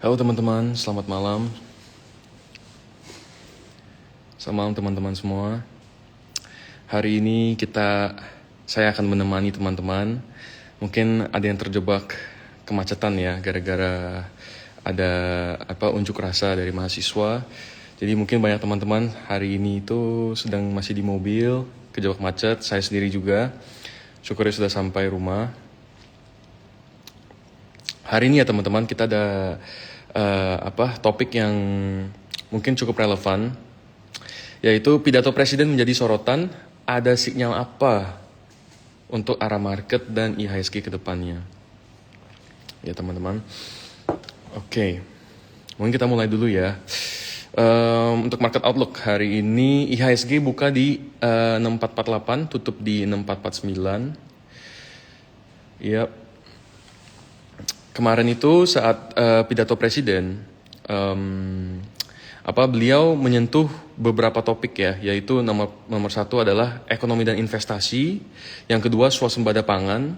Halo teman-teman, selamat malam. Selamat malam teman-teman semua. Hari ini saya akan menemani teman-teman. Mungkin ada yang terjebak kemacetan ya, gara-gara ada unjuk rasa dari mahasiswa. Jadi mungkin banyak teman-teman hari ini itu sedang masih di mobil, kejebak macet. Saya sendiri juga. Syukurnya sudah sampai rumah. Hari ini ya teman-teman kita ada topik yang mungkin cukup relevan, yaitu pidato presiden menjadi sorotan. Ada sinyal apa untuk arah market dan IHSG ke depannya? Ya teman-teman. Oke, mungkin kita mulai dulu ya. Untuk market outlook hari ini IHSG buka di 6448, tutup di 6449. Yap. Kemarin itu saat pidato presiden, beliau menyentuh beberapa topik ya, yaitu nomor satu adalah ekonomi dan investasi, yang kedua swasembada pangan,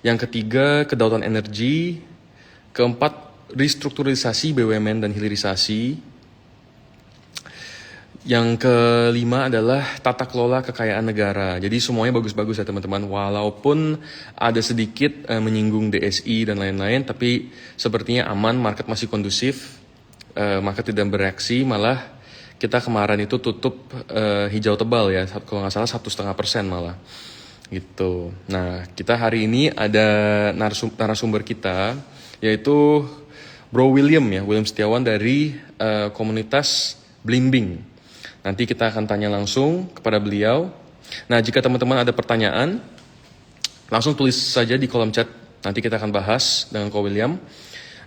yang ketiga kedaulatan energi, keempat restrukturisasi BUMN dan hilirisasi, yang kelima adalah tata kelola kekayaan negara. Jadi semuanya bagus-bagus ya teman-teman. Walaupun ada sedikit menyinggung DSI dan lain-lain, tapi sepertinya aman, market masih kondusif, market tidak bereaksi. Malah kita kemarin itu tutup hijau tebal ya, kalau nggak salah 1,5% malah. Gitu. Nah, kita hari ini ada narasumber kita, yaitu Bro William ya, William Setiawan dari komunitas Blimbing. Nanti kita akan tanya langsung kepada beliau. Nah, jika teman-teman ada pertanyaan, langsung tulis saja di kolom chat. Nanti kita akan bahas dengan Ko William.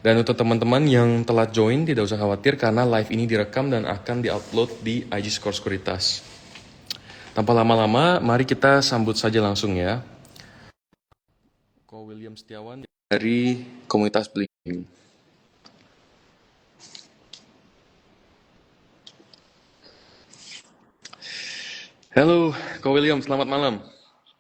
Dan untuk teman-teman yang telah join, tidak usah khawatir karena live ini direkam dan akan di-upload di IG Score Sekuritas. Tanpa lama-lama, mari kita sambut saja langsung ya. Ko William Setiawan dari komunitas Blimbing. Halo, Ko William, selamat malam.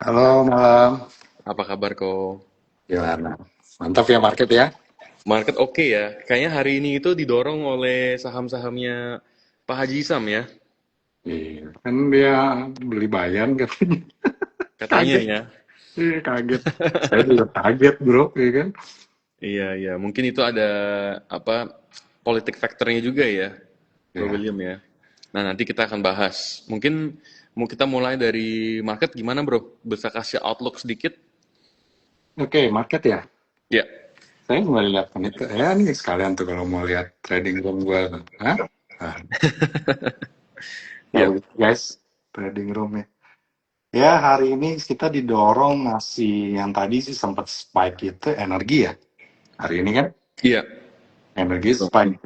Halo, malam. Apa kabar, Ko? Gimana? Mantap ya market ya? Market oke ya. Kayaknya hari ini itu didorong oleh saham-sahamnya Pak Haji Isam ya. Iya, kan dia beli Bayan katanya. Katanya Kaget. ya. Iya, kaget. Saya juga kaget, bro. Iya kan? Iya, iya. Mungkin itu ada politik faktornya juga ya, Bro Ya. William ya. Nah, nanti kita akan bahas. Mungkin mau kita mulai dari market gimana, Bro? Bisa kasih outlook sedikit? Oke, market ya. Ya. Saya kembali lihat itu. Ya, nih sekalian tuh kalau mau lihat trading room gue. Hah? Ah, Ya. tahu guys, trading roomnya. Ya, hari ini kita didorong masih yang tadi sih sempat spike itu energi ya. Hari ini kan Iya. energi Betul. spike.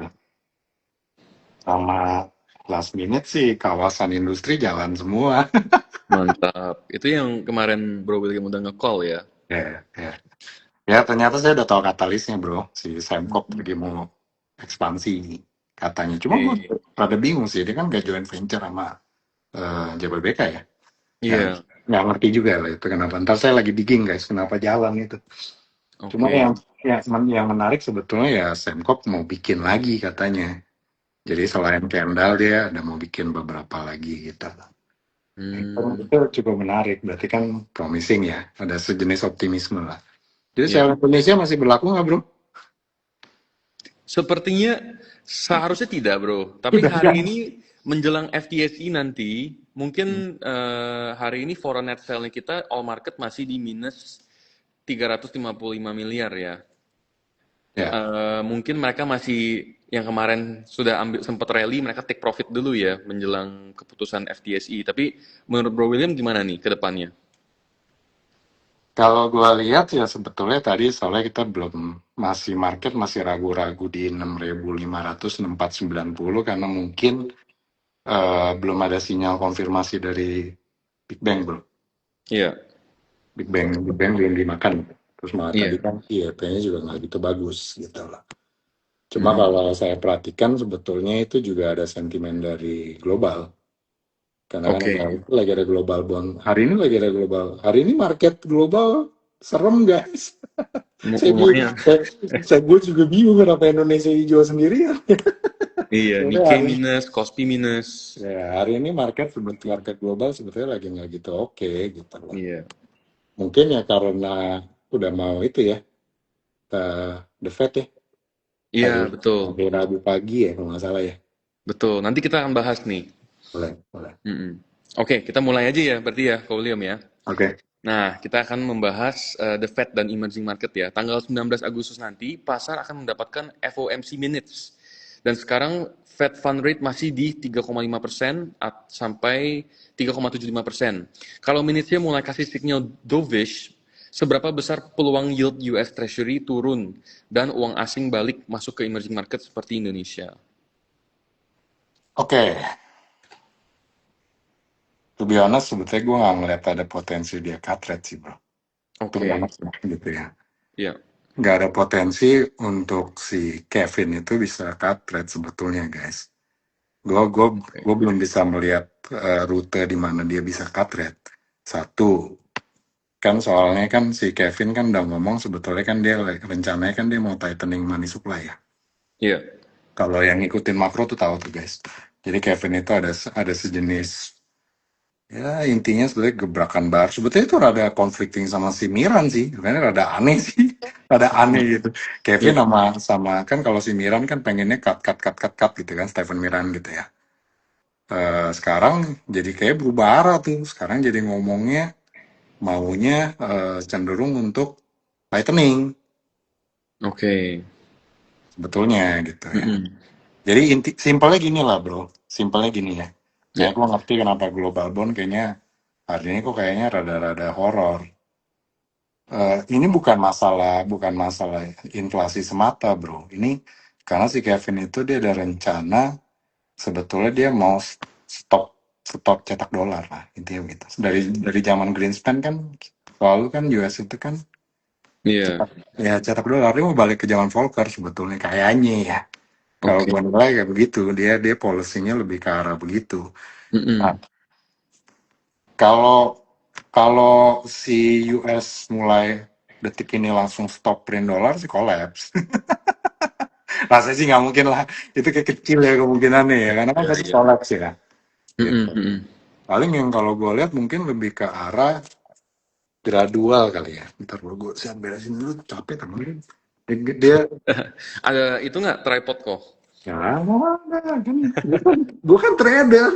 Sama last minute sih kawasan industri jalan semua. Mantap. Itu yang kemarin Bro William udah nge-call ya. Ya, ya. Ya, ternyata saya udah tahu katalisnya, bro. Si Semkop lagi mau ekspansi katanya. Cuma gue Oke. rada bingung sih. Dia kan gak joint venture sama JBBK ya. Ya, Iya. nggak ngerti juga lah itu kenapa. Ntar saya lagi digging, guys. Kenapa jalan itu. Cuma Oke. yang menarik sebetulnya ya Semkop mau bikin lagi katanya. Jadi selain Kendall dia ada mau bikin beberapa lagi gitu. Hmm. Itu cukup menarik. Berarti kan promising ya. Ada sejenis optimisme lah. Jadi Ya. sel Indonesia masih berlaku nggak, bro? Sepertinya seharusnya tidak, Bro. Tapi Udah hari kan? ini menjelang FTSE nanti, mungkin hari ini foreign net sale-nya kita all market masih di minus 355 miliar ya. Ya, Mungkin mereka masih yang kemarin sudah ambil sempat rally, mereka take profit dulu ya menjelang keputusan FTSE. Tapi menurut Bro William gimana nih ke depannya? kalau gua lihat ya sebetulnya tadi soalnya kita belum masih market masih ragu-ragu di 6.500 6.490 karena mungkin belum ada sinyal konfirmasi dari Big Bang, bro. Iya, Big Bang belum dimakan. Terus malah tadi iya. kan IEP-nya juga nggak gitu bagus gitu lah. Cuma Hmm. kalau saya perhatikan sebetulnya itu juga ada sentimen dari global. Karena kan Oke. lagi ada global bond. Hari ini lagi ada global. Hari ini market global serem guys. Saya bingung, Lumayan. gue juga bingung kenapa Indonesia hijau sendirian. Iya, Jadi Nikkei minus, Kospi minus. hari ini market global sebetulnya lagi nggak gitu oke gitu loh. Iya. Mungkin ya karena udah mau itu ya, the Fed ya, hari Iya, betul. hari Rabu pagi ya kalau nggak salah ya. Betul. Nanti kita akan bahas nih. Boleh, boleh. Mm-mm. Oke, kita mulai aja ya, berarti ya, Kak William ya. Oke. Nah, kita akan membahas The Fed dan emerging market ya. Tanggal 19 Agustus nanti, pasar akan mendapatkan FOMC minutes. Dan sekarang Fed Fund Rate masih di 3,5% sampai 3,75%. Kalau minutesnya mulai kasih sinyal dovish, seberapa besar peluang yield US Treasury turun dan uang asing balik masuk ke emerging market seperti Indonesia? Oke, to be honest, sebetulnya gue nggak ngeliat ada potensi dia cut rate sih bro. To be Oke, honest ya, gitu ya. ya, Nggak ada potensi untuk si Kevin itu bisa cut rate sebetulnya guys. Gue oke, gue belum bisa melihat rute di mana dia bisa cut rate. Satu, kan soalnya kan si Kevin kan udah ngomong sebetulnya kan dia rencananya kan dia mau tightening money supply ya. ya, Kalau yang ngikutin makro tuh tahu tuh guys. Jadi Kevin itu ada sejenis, ya intinya sebenarnya gebrakan baru. Sebetulnya itu rada conflicting sama si Miran sih. Sebenarnya rada aneh sih. Rada aneh gitu. Kevin ya, sama sama kan kalau si Miran kan pengennya cut gitu kan, Stephen Miran gitu ya. Sekarang jadi kayak berubah arah tuh. Sekarang jadi ngomongnya maunya cenderung untuk tightening oke, sebetulnya gitu ya. mm-mm. Jadi simpelnya gini lah bro. Simpelnya gini ya. Ya, Kayak gue ngerti kenapa global bond kayaknya hari ini kok kayaknya rada-rada horor. Ini bukan masalah inflasi semata, bro. Ini karena si Kevin itu dia ada rencana sebetulnya dia mau stop stop cetak dolar lah intinya gitu. Dari zaman Greenspan kan selalu kan US itu kan iya, cetak ya cetak dolar dia mau balik ke zaman Volcker sebetulnya kayaknya ya. Kalau oke, gue nilai kayak begitu, dia dia policy-nya lebih ke arah begitu. Nah, mm-mm. kalau kalau si US mulai detik ini langsung stop print dolar sih kolaps. Rasanya sih nggak mungkin lah. Itu kayak kecil ya kemungkinannya ya. Karena kan Iya, pasti iya, kolaps ya. mm-mm, Gitu. mm-mm. Paling yang kalau gue lihat mungkin lebih ke arah gradual kali ya. Ntar gue siap beresin dulu. Capek temen. Dia Ada itu nggak tripod kok? ya mau ada kan. Gue kan trader.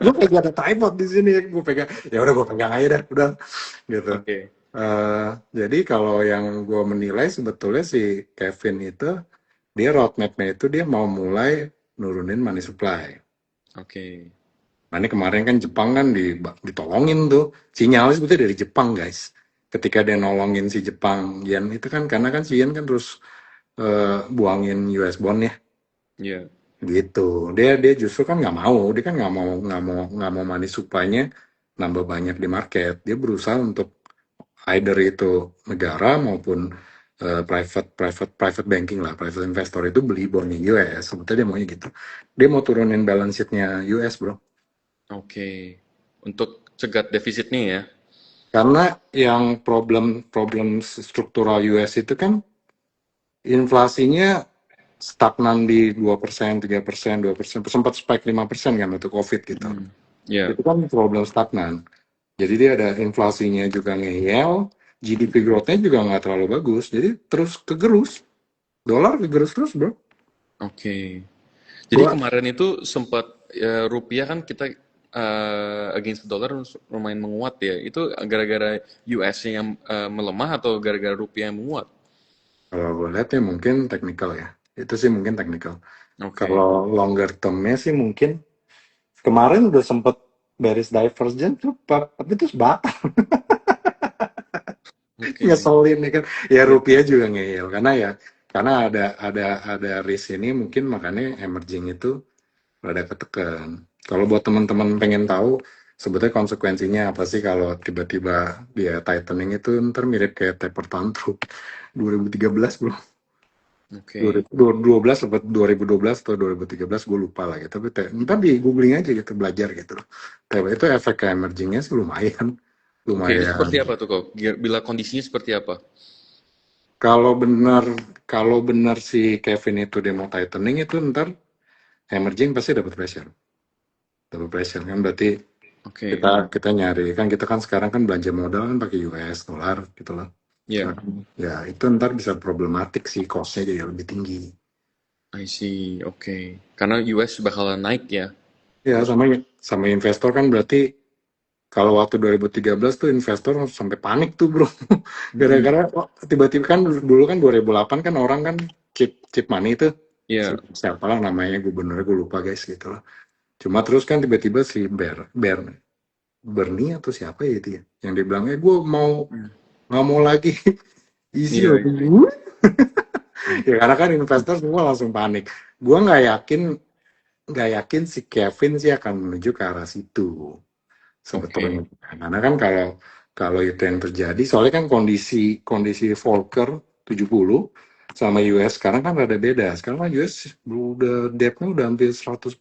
Gue pegang ada tripod di sini. Gue pegang. Ya udah gue pegang aja dah. Udah gitu. Oke, Jadi kalau yang gue menilai sebetulnya si Kevin itu dia roadmap-nya itu dia mau mulai nurunin money supply. oke, Nah ini kemarin kan Jepang kan ditolongin tuh. Sinyalnya sebetulnya dari Jepang guys. Ketika dia nolongin si Jepang Yen itu kan karena kan si Yen kan terus buangin US bond ya iya, gitu. Dia justru kan nggak mau. Dia kan nggak mau money supply-nya nambah banyak di market. Dia berusaha untuk either itu negara maupun private banking lah, private investor itu beli bondnya US. Sebetulnya dia maunya gitu. Dia mau turunin balance sheet-nya US bro. oke. Untuk cegat defisitnya ya. Karena yang problem problem struktural US itu kan inflasinya stagnan di 2%, 3%, 2%, sempat spike 5% kan untuk COVID gitu. Mm. Ya, Itu kan problem stagnan. Jadi dia ada inflasinya juga ngeyel, GDP growth-nya juga nggak terlalu bagus. Jadi terus kegerus, dolar kegerus terus bro. oke. Jadi Gua kemarin itu sempat rupiah kan kita against dollar lumayan menguat ya. Itu gara-gara US yang melemah atau gara-gara rupiah yang menguat? kalau gue lihat ya mungkin technical ya. Itu sih mungkin technical. Oke, Kalau longer term-nya sih mungkin kemarin udah sempet bearish divergence tuh, tapi terus batal. oke. Ngeselin ya kan. Ya Ya, rupiah juga ngeyel karena ada risk ini mungkin makanya emerging itu rada ketekan. Kalau buat teman-teman pengen tahu sebetulnya konsekuensinya apa sih kalau tiba-tiba dia tightening itu ntar mirip kayak taper tantrum 2013 bro. oke. 2012 atau 2012 atau 2013 gue lupa lah gitu. Tapi ntar di googling aja gitu belajar gitu loh. Tapi itu efek ke emergingnya sih lumayan. Oke, itu lumayan. seperti apa tuh kok? Bila kondisinya seperti apa? Kalau benar kalau benar si Kevin itu dia mau tightening itu ntar emerging pasti dapat pressure kan berarti Oke, kita kita nyari kan kita kan sekarang kan belanja modal kan pakai US dollar gitu loh. ya, Nah, ya itu ntar bisa problematik sih costnya jadi lebih tinggi. I see. Oke, karena US bakalan naik ya. Ya sama sama investor kan berarti kalau waktu 2013 tuh investor sampai panik tuh bro. Mm-mm. Gara-gara oh, tiba-tiba kan dulu kan 2008 kan orang kan chip chip money itu Ya, siapa lah namanya gubernurnya gue lupa guys gitu loh. Cuma terus kan tiba-tiba si Bernie atau siapa ya itu ya yang dia bilang gue mau nggak mau lagi isi iya, loh iya. gue. Ya karena kan investor semua langsung panik. Gue nggak yakin si Kevin sih akan menuju ke arah situ sebetulnya. Oke, Karena kan kalau kalau itu yang terjadi, soalnya kan kondisi kondisi Volcker 70 sama US sekarang kan rada beda. Sekarang kan US udah debt-nya udah hampir 100%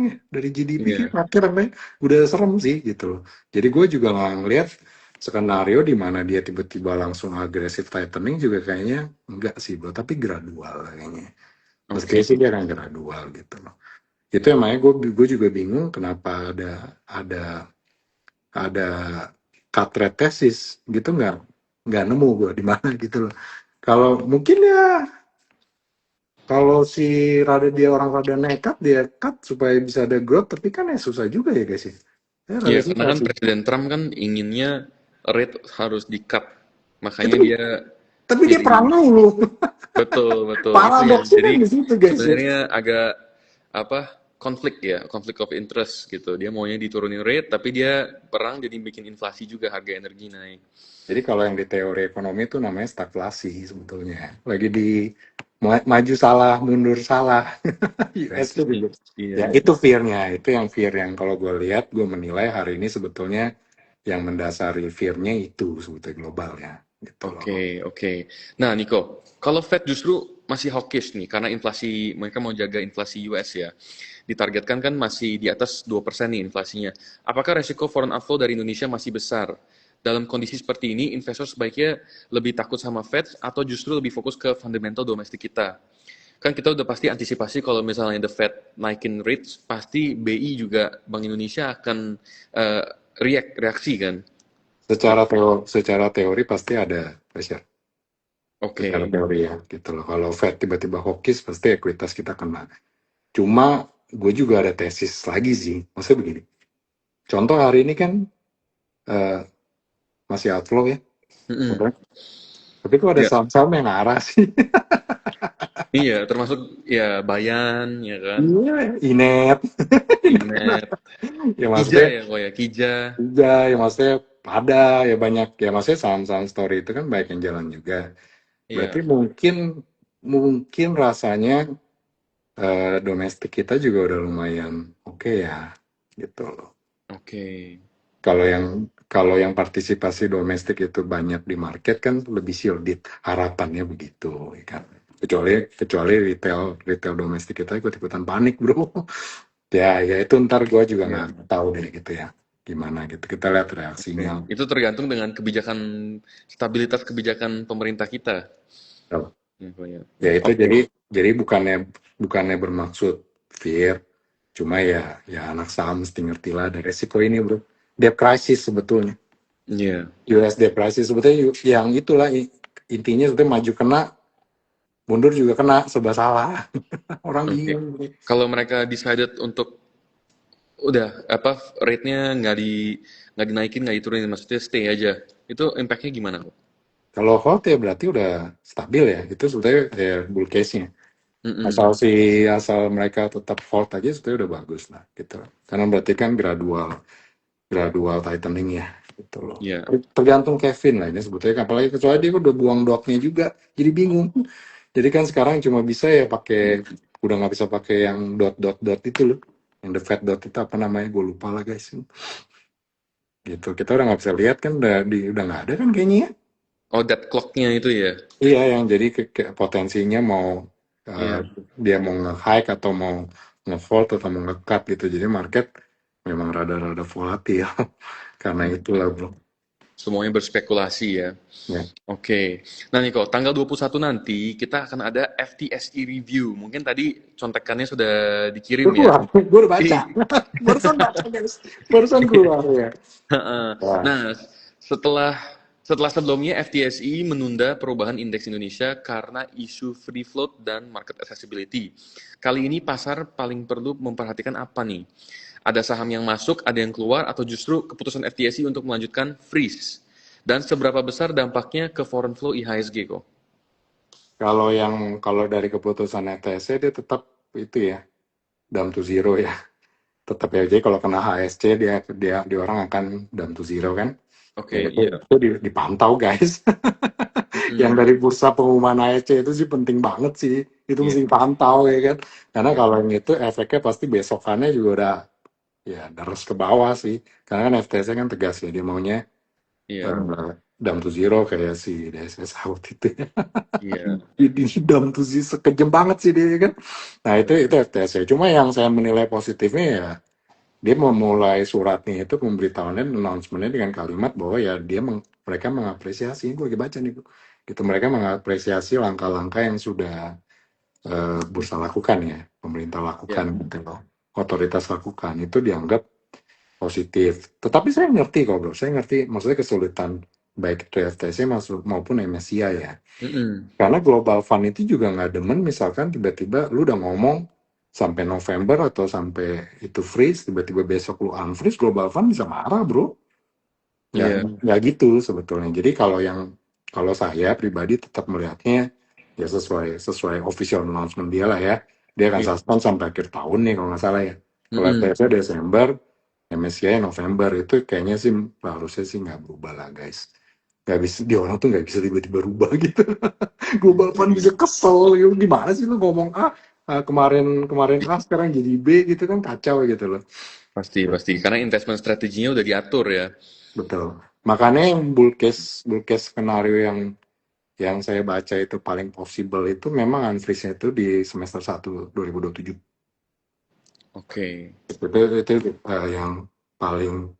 ya dari GDP kan iya, akhirnya udah serem sih gitu loh. Jadi gue juga nggak ngeliat skenario di mana dia tiba-tiba langsung agresif tightening juga kayaknya enggak sih bro, tapi gradual kayaknya. Mestinya oke, sih dia akan gradual gitu loh. Itu emangnya gue juga bingung kenapa ada cut rate tesis gitu nggak nemu gue di mana gitu loh. Kalau mungkin ya kalau si dia orang rada nekat dia cut supaya bisa ada growth tapi kan ya susah juga ya guys ya. Ya iya. rada Karena susah kan sih. Presiden Trump kan inginnya rate harus di-cut, Ya, makanya dia tapi dia jadi perang mulu. betul, betul. Itu yang Paradoksnya kan jadi di situ guys ya. sebenarnya agak apa konflik ya, konflik of interest gitu. Dia maunya diturunin rate, tapi dia perang jadi bikin inflasi juga harga energi naik. Jadi kalau yang di teori ekonomi itu namanya stagflasi sebetulnya. Lagi di maju salah, mundur salah. I US itu see. juga. Iya. Ya itu fear-nya, itu yang fear yang kalau gue lihat, gue menilai hari ini sebetulnya yang mendasari fear-nya itu sebetulnya global ya. Gitu loh. Oke, oke. Nah, Niko, kalau Fed justru masih hawkish nih, karena inflasi, mereka mau jaga inflasi US ya. Ditargetkan kan masih di atas 2% nih inflasinya. Apakah resiko foreign outflow dari Indonesia masih besar? Dalam kondisi seperti ini, investor sebaiknya lebih takut sama Fed atau justru lebih fokus ke fundamental domestik kita? Kan kita udah pasti antisipasi kalau misalnya the Fed naikin rates, pasti BI juga Bank Indonesia akan eh, reaksi kan? Secara teori pasti ada pressure. Secara Oke, teori ya, gitu loh. Kalau Fed tiba-tiba hawkish, pasti ekuitas kita kena. Cuma gue juga ada tesis lagi sih. Maksudnya begini. Contoh hari ini kan eh, masih outflow ya. mm-mm. Betul. Tapi kok ada Ya, saham-saham yang arah sih. iya, termasuk ya Bayan, ya kan, Iya, Inet. Inet, Ya Kija maksudnya ya kok ya, Kija. juga, ya maksudnya ada, ya banyak. Ya maksudnya saham-saham story itu kan banyak yang jalan juga. Berarti Iya, mungkin mungkin rasanya domestik kita juga udah lumayan oke ya, gitu loh. oke. Kalau yang partisipasi domestik itu banyak di market kan lebih shielded, harapannya begitu, ya kan. Kecuali retail retail domestik kita ikut-ikutan panik, bro. Ya itu ntar gue juga Iya, nggak tahu deh gitu ya, gimana gitu. Kita lihat oke. reaksinya. Itu tergantung dengan kebijakan, stabilitas kebijakan pemerintah kita. Ya, kok ya. Ya itu Oke, jadi bukannya bermaksud fear, cuma ya anak saham mesti ngerti lah ada resiko ini, bro. Debt crisis sebetulnya. iya, US debt crisis sebetulnya yang itulah intinya sebetulnya maju kena, mundur juga kena, serba salah. Orang oke. bingung. Kalau mereka decided untuk udah apa rate-nya nggak dinaikin nggak diturunin maksudnya stay aja itu impactnya gimana kok? Kalau hold ya berarti udah stabil ya. Itu sebetulnya ya bull case-nya. Mm-mm. Asal mereka tetap hold aja sebetulnya udah bagus lah gitu. Karena berarti kan gradual gradual tightening ya gitu loh. Iya, Tergantung Kevin lah ini sebetulnya apalagi kecuali dia udah buang dotnya juga jadi bingung. Jadi kan sekarang cuma bisa ya pakai udah nggak bisa pakai yang dot dot dot itu loh. Yang the fat dot itu apa namanya gue lupa lah guys. Gitu kita udah nggak bisa lihat kan udah nggak ada kan kayaknya ya. oh that clock-nya itu ya. Iya yang jadi potensinya mau eh, Iya, dia mau nge-hike atau mau nge-fold atau mau nge-cut gitu. Jadi market memang rada-rada volatil karena itulah bro. Semuanya berspekulasi ya. Ya. Oke. Nah nih kok, tanggal 21 nanti kita akan ada FTSE Review. Mungkin tadi contekannya sudah dikirim Udah ya. keluar, gue udah baca. Ih. Barusan baca guys, barusan keluar ya. Heeh. Wah, Nah, setelah setelah sebelumnya FTSE menunda perubahan indeks Indonesia karena isu free float dan market accessibility. Kali ini pasar paling perlu memperhatikan apa nih? Ada saham yang masuk, ada yang keluar, atau justru keputusan FTSE untuk melanjutkan freeze? Dan seberapa besar dampaknya ke foreign flow IHSG kok? kalau dari keputusan ETC dia tetap itu ya, down to zero ya. Tetap ya. Jadi kalau kena HSC dia orang akan down to zero kan. Oke, Ya iya. itu dipantau guys. Yang Mm-mm. dari bursa pengumuman HSC itu sih penting banget sih. Itu Iya, mesti dipantau ya kan. Karena iya, kalau yang itu efeknya pasti besokannya juga udah ya deres ke bawah sih. Karena kan FTC kan tegas ya dia maunya iya, down to zero kayak si DSS out itu ya. iya, Di down to zero sekejam banget sih dia kan. Nah itu betul. FTC. Cuma yang saya menilai positifnya ya dia memulai suratnya itu pemberitahuannya announcementnya dengan kalimat bahwa ya mereka mengapresiasi gue lagi baca nih gitu mereka mengapresiasi langkah-langkah yang sudah bursa lakukan ya pemerintah lakukan Iya, gitu loh otoritas lakukan itu dianggap positif tetapi saya ngerti kok bro saya ngerti maksudnya kesulitan baik itu FTC maupun MSCI ya mm-mm. karena Global Fund itu juga nggak demen misalkan tiba-tiba lu udah ngomong sampai November atau sampai itu freeze, tiba-tiba besok lu unfreeze, Global Fund bisa marah bro. Iya, Nggak gitu sebetulnya. Jadi kalau saya pribadi tetap melihatnya ya sesuai official announcement dia lah ya. Dia akan iya, suspend sampai akhir tahun nih kalau nggak salah ya. Kalau mm-mm. FTC Desember, MSCI November itu kayaknya sih harusnya sih nggak berubah lah guys. Nggak bisa, dia orang tuh nggak bisa tiba-tiba rubah gitu. Global Fund bisa Iya. kesel gitu. Gimana sih lu ngomong A, kemarin kemarin A sekarang jadi B gitu kan kacau gitu loh. Pasti, pasti. Karena investment strateginya udah diatur ya. Betul. Makanya yang bull case skenario yang saya baca itu paling possible itu memang unfreeze-nya itu di semester 1 2027. Oke, Itu yang paling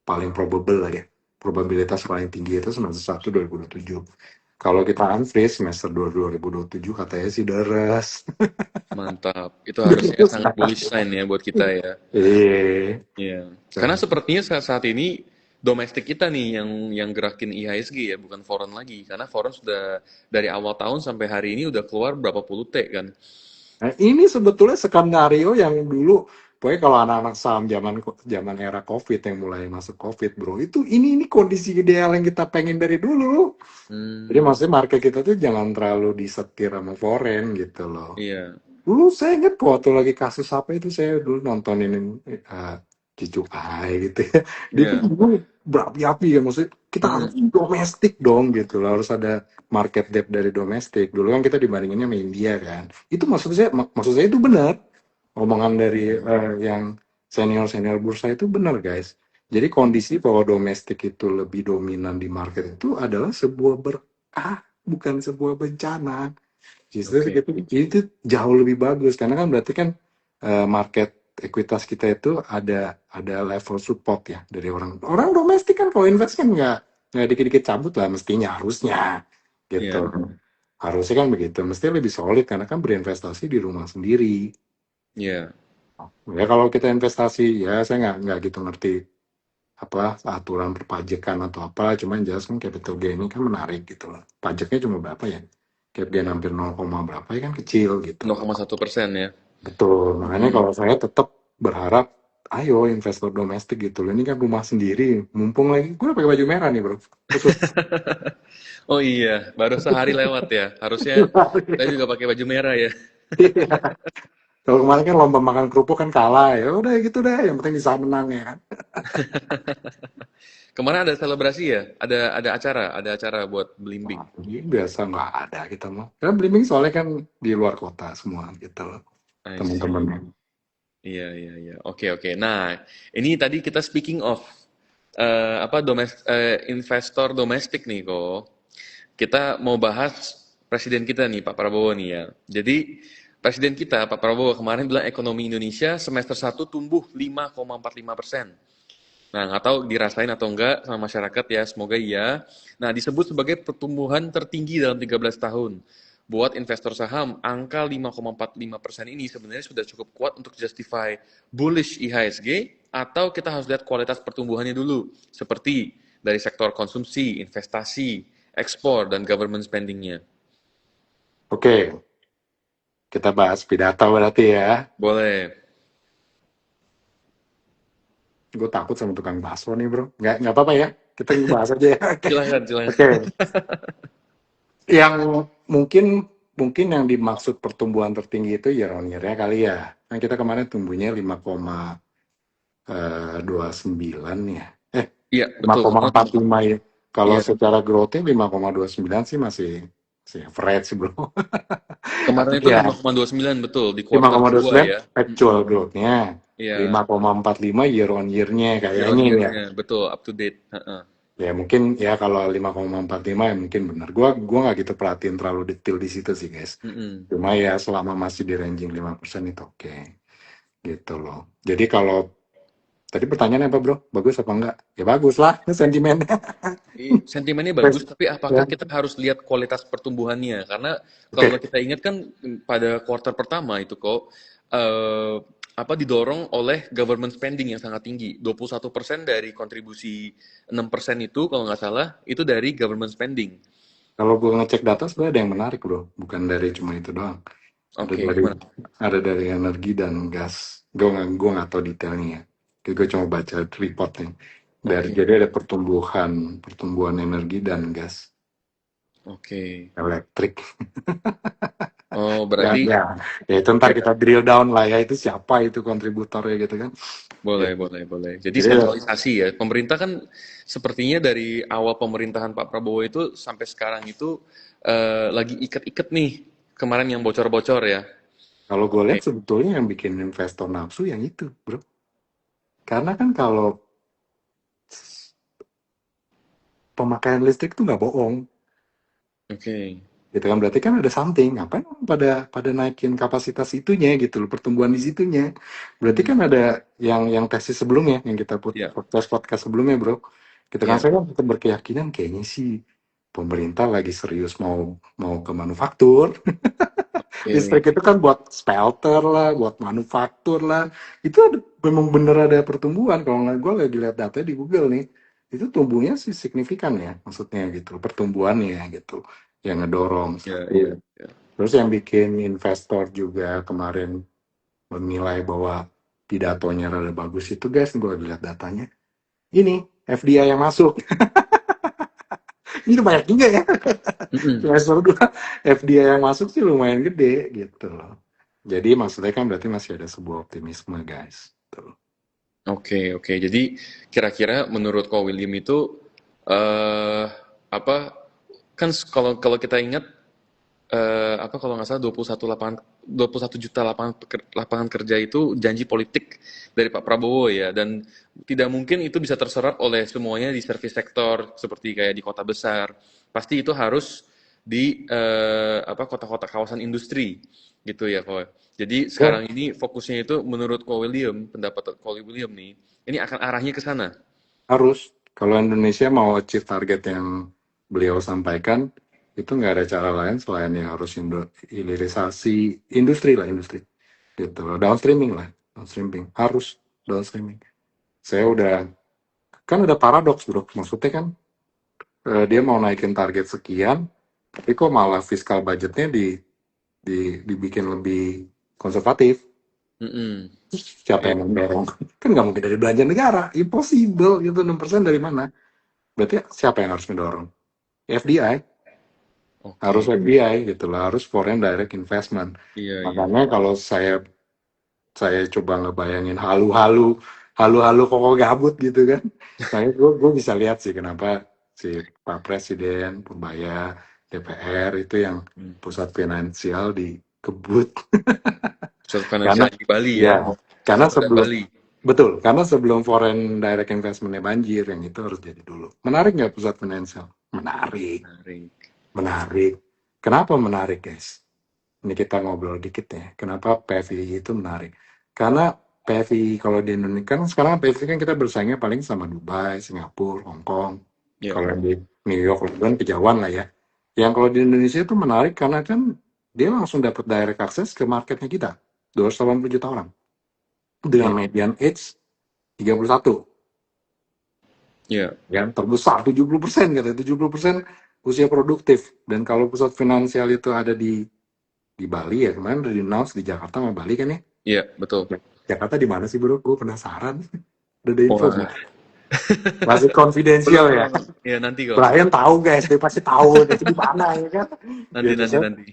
paling probable lah ya. Probabilitas paling tinggi itu semester 1 2027. Kalau kita unfreeze semester 2 2027 katanya sih deres. mantap. Itu harusnya Deres. sangat bullish sign ya buat kita ya. Iya. Iya. Karena sepertinya saat ini domestik kita nih yang gerakin IHSG ya, bukan foreign lagi. Karena foreign sudah dari awal tahun sampai hari ini udah keluar berapa puluh T kan. Nah, ini sebetulnya skenario yang dulu, pokoknya kalau anak-anak saham zaman zaman era COVID yang mulai masuk COVID, bro, itu ini kondisi ideal yang kita pengen dari dulu. Jadi Hmm, maksudnya market kita tuh jangan terlalu disetir sama foreign gitu loh. iya, Dulu saya ingat kok waktu lagi kasus apa itu saya dulu nontonin Cucu Ai gitu ya. Dia kan iya. dulu berapi-api ya maksudnya kita harus Mm-mm. domestik dong gitu loh. Harus ada market depth dari domestik. Dulu kan kita dibandinginnya sama India kan. Itu maksud saya itu benar. Omongan dari yang senior-senior bursa itu benar guys. Jadi kondisi bahwa domestik itu lebih dominan di market itu adalah sebuah berkah, bukan sebuah bencana. Justru Oke. itu jauh lebih bagus karena kan berarti kan market ekuitas kita itu ada level support ya dari orang orang domestik kan kalau invest kan nggak dikit-dikit cabut lah mestinya harusnya gitu Iya, harusnya kan begitu mesti lebih solid karena kan berinvestasi di rumah sendiri iya, ya kalau kita investasi ya saya nggak gitu ngerti apa aturan perpajakan atau apa cuman jelas kan capital gain ini kan menarik gitu loh pajaknya cuma berapa ya cap gain hampir 0, berapa ya kan kecil gitu loh 0,1% ya. betul makanya Mm-mm. kalau saya tetap berharap ayo investor domestik gitu loh ini kan rumah sendiri mumpung lagi gue udah pakai baju merah nih bro khusus. Oh iya, baru sehari lewat ya. Harusnya saya juga pakai baju merah ya. Kalau kemarin kan lomba makan kerupuk kan kalah ya udah gitu deh yang penting bisa menang ya kan. Kemarin ada selebrasi ya? Ada acara buat Wah, belimbing. ini biasa nggak ada kita mah karena Blimbing soalnya kan di luar kota semua gitu loh I see. teman-temannya. Iya, iya, iya. Oke, oke. Nah, ini tadi kita speaking of apa investor domestik nih kok. Kita mau bahas presiden kita nih Pak Prabowo nih ya. Jadi presiden kita Pak Prabowo kemarin bilang ekonomi Indonesia semester 1 tumbuh 5,45%. Nah, nggak tahu dirasain atau enggak sama masyarakat ya, semoga iya. Nah, disebut sebagai pertumbuhan tertinggi dalam 13 tahun. Buat investor saham, angka 5,45% ini sebenarnya sudah cukup kuat untuk justify bullish IHSG, atau kita harus lihat kualitas pertumbuhannya dulu, seperti dari sektor konsumsi, investasi, ekspor, dan government spendingnya. Oke, kita bahas pidato berarti ya. Boleh, Gue takut sama tukang bakso nih bro. Nggak apa-apa ya. Kita bahas aja ya. Oke. silahkan, silahkan. Oke. Yang mungkin mungkin yang dimaksud pertumbuhan tertinggi itu year on year-nya kali ya. Kan kita kemarin tumbuhnya 5,29 ya. Eh, Iya, lima betul. koma Kemarin empat lima ya. Kalau iya, secara growth-nya 5,29 sih masih average sih bro. kemarin Tapi itu ya 5,29 betul di lima kuartal koma dua kedua sembilan ya. actual growth-nya. Iya, 5,45 year on year-nya year on kayaknya ya. year-nya betul up to date. Heeh. Ya mungkin ya kalau 5,45 ya mungkin benar. Gua nggak gitu perhatiin terlalu detail di situ sih guys. Mm-mm. Cuma ya selama masih di ranging 5% itu oke. Gitu loh. Jadi kalau tadi pertanyaannya apa bro? Bagus apa enggak? Ya bagus lah, ini sentimennya. Sentimennya bagus, Guys, tapi apakah ya. kita harus lihat kualitas pertumbuhannya? Karena kalau Oke, kita ingat kan pada kuartal pertama itu kok eh, apa didorong oleh government spending yang sangat tinggi. 21% dari kontribusi 6% itu kalau nggak salah itu dari government spending. kalau gue ngecek data sebenarnya ada yang menarik bro. Bukan dari cuma itu doang. Ada Oke, dari gimana? ada dari energi dan gas. Gue nggak tahu detailnya ya. Gue cuma baca reportnya. Oke, Jadi ada pertumbuhan energi dan gas oke. elektrik. Oh, Ya, berarti ya, ya itu ntar ya, kita drill down lah ya itu siapa itu kontributornya gitu kan. boleh, Gitu. boleh, boleh. Jadi Jadi sentralisasi ya. Pemerintah kan sepertinya dari awal pemerintahan Pak Prabowo itu sampai sekarang itu lagi iket-iket nih. Kemarin yang bocor-bocor ya. kalau gue lihat Oke. sebetulnya yang bikin investor nafsu yang itu, bro. Karena kan kalau pemakaian listrik tuh nggak bohong, Oke. gitu kan berarti kan ada something. Ngapain orang pada naikin kapasitas itunya gitu loh, pertumbuhan di situnya. Berarti Hmm, kan ada yang tesis sebelumnya yang kita ya, podcast sebelumnya, bro. Gitu kan ya. saya kan tetap berkeyakinan kayaknya sih pemerintah lagi serius mau mau ke manufaktur. Oke. Listrik itu kan buat smelter lah, buat manufaktur lah. Itu memang bener ada pertumbuhan. Kalau nggak gue lagi lihat data di Google nih, itu tumbuhnya sih signifikan ya, maksudnya gitu, pertumbuhannya gitu, yang ngedorong Ya, ya, satu. ya. Terus yang bikin investor juga kemarin menilai bahwa pidatonya rada bagus itu guys, gue lagi lihat datanya. Ini FDI yang masuk, ini banyak juga ya. Mm-mm. Semester 2 FDI yang masuk sih lumayan gede gitu loh. Jadi maksudnya kan berarti masih ada sebuah optimisme guys. Tuh. Oke, oke. Jadi kira-kira menurut Ko William itu eh apa kan kalau kalau kita ingat apa kalau nggak salah 21 juta lapangan kerja itu janji politik dari Pak Prabowo ya, dan tidak mungkin itu bisa terserap oleh semuanya di service sektor seperti kayak di kota besar. Pasti itu harus di apa kota-kota kawasan industri gitu ya kok. Jadi Ya, sekarang ini fokusnya itu menurut Ko William, pendapat Ko William nih, ini akan arahnya ke sana. harus. Kalau Indonesia mau achieve target yang beliau sampaikan, itu nggak ada cara lain selain ya harus hilirisasi industri lah, industri. Gitu loh. Downstreaming lah. Downstreaming. Harus downstreaming. Saya udah, kan ada paradoks bro. Maksudnya kan dia mau naikin target sekian, tapi kok malah fiskal budgetnya dibikin lebih konservatif. Mm-mm. Siapa Iya, yang mendorong? Kan nggak mungkin dari belanja negara. Impossible. Itu 6% dari mana? Berarti siapa yang harus mendorong? FDI. Harus oke. FDI gitu lah. Harus foreign direct investment. Iya, iya. Makanya kalau saya coba ngebayangin halu-halu koko gabut gitu kan. Makanya gue bisa lihat sih kenapa si Pak Presiden, Purbaya, DPR itu yang Hmm. pusat finansial dikebut. Pusat Karena finansial di Bali ya, ya, karena Jakarta dan sebelum Bali. betul, karena sebelum foreign direct investmentnya banjir, yang itu harus jadi dulu. Menarik nggak pusat finansial? Menarik, Menarik. menarik. Kenapa menarik, guys? Ini kita ngobrol dikit ya. Kenapa PFI itu menarik? Karena PFI kalau di Indonesia kan sekarang PFI kan kita bersaingnya paling sama Dubai, Singapura, Hong Kong. Ya, Kalau yang di New York, London kejauhan lah ya. Yang kalau di Indonesia itu menarik karena kan dia langsung dapat direct access ke marketnya kita. 280 juta orang. Dengan ya, median age 31. ya, Yang terbesar 70% katanya. 70% usia produktif. Dan kalau pusat finansial itu ada di Bali ya. Kemarin udah di-announce di Jakarta sama Bali kan ya. ya, betul. Jakarta di mana sih bro? Gue penasaran. Udah ada info Wah, belum? Masih konfidensial belum, ya. belum. Ya nanti kok. Brian tahu guys, dia pasti tahu itu di mana ya kan. Nanti, nanti, Biasa nanti.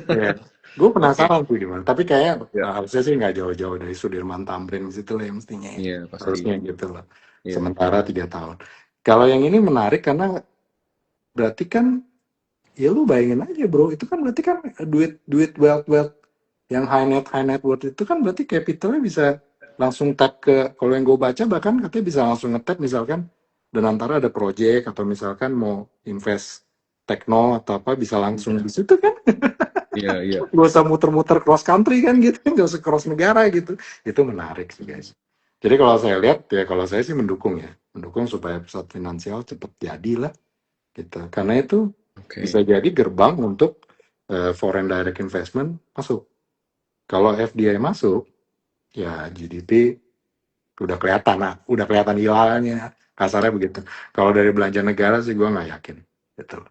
ya. Gue Oke. penasaran tuh di mana. Tapi kayak Ya, harusnya sih nggak jauh-jauh dari Sudirman Tamrin situ lah ya mestinya ya. iya pasti. Harusnya gitu lah. Iya, Sementara 3 tahun. Kalau yang ini menarik karena berarti kan ya lu bayangin aja bro, itu kan berarti kan duit duit wealth yang high net worth itu kan berarti capitalnya bisa langsung tap ke, kalau yang gue baca bahkan katanya bisa langsung ngetap misalkan dan antara ada project atau misalkan mau invest tekno atau apa bisa langsung iya, di situ kan, iya, iya. gak usah muter-muter cross country kan gitu, gak usah cross negara gitu. Itu menarik sih guys. Jadi kalau saya lihat ya, kalau saya sih mendukung ya, mendukung supaya pusat finansial cepet jadi lah gitu, karena itu bisa Oke, jadi gerbang untuk foreign direct investment masuk. Kalau FDI masuk, ya GDP udah kelihatan hilalnya, kasarnya begitu. Kalau dari belanja negara sih gue nggak yakin, gitu.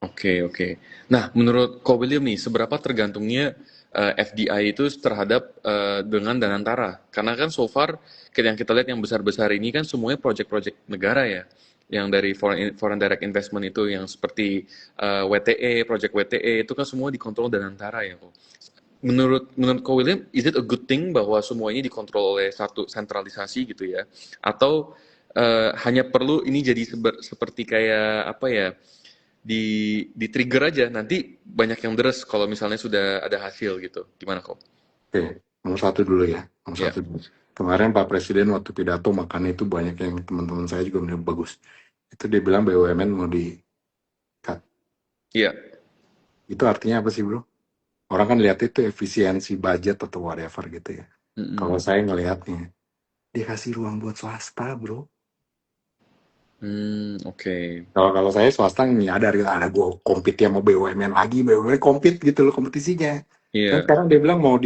oke, oke. Nah, menurut Ko William nih, seberapa tergantungnya FDI itu terhadap dengan Danantara? Karena kan so far, yang kita lihat yang besar-besar ini kan semuanya project-project negara ya. Yang dari foreign direct investment itu yang seperti WTE, project WTE itu kan semua dikontrol Danantara ya, Ko. Menurut Ko William, is it a good thing bahwa semua ini dikontrol oleh satu sentralisasi gitu ya? Atau hanya perlu ini jadi seperti kayak apa ya? Di trigger aja nanti banyak yang deres kalau misalnya sudah ada hasil gitu. Gimana kok? Oke, nomor satu dulu ya, nomor Ya. satu dulu. Kemarin Pak Presiden waktu pidato makanya itu banyak yang teman-teman saya juga bilang bagus. Itu dia bilang BUMN mau di cut. Iya. Itu artinya apa sih bro? Orang kan lihat itu efisiensi budget atau whatever gitu ya. Kalau Mm-mm. saya ngelihatnya, dia kasih ruang buat swasta bro. Oke. Kalau kalau saya swasta nyadar gitu, ada gue compete ya mau BUMN lagi, BUMN compete gitu loh kompetisinya. Kan Iya. sekarang dia bilang mau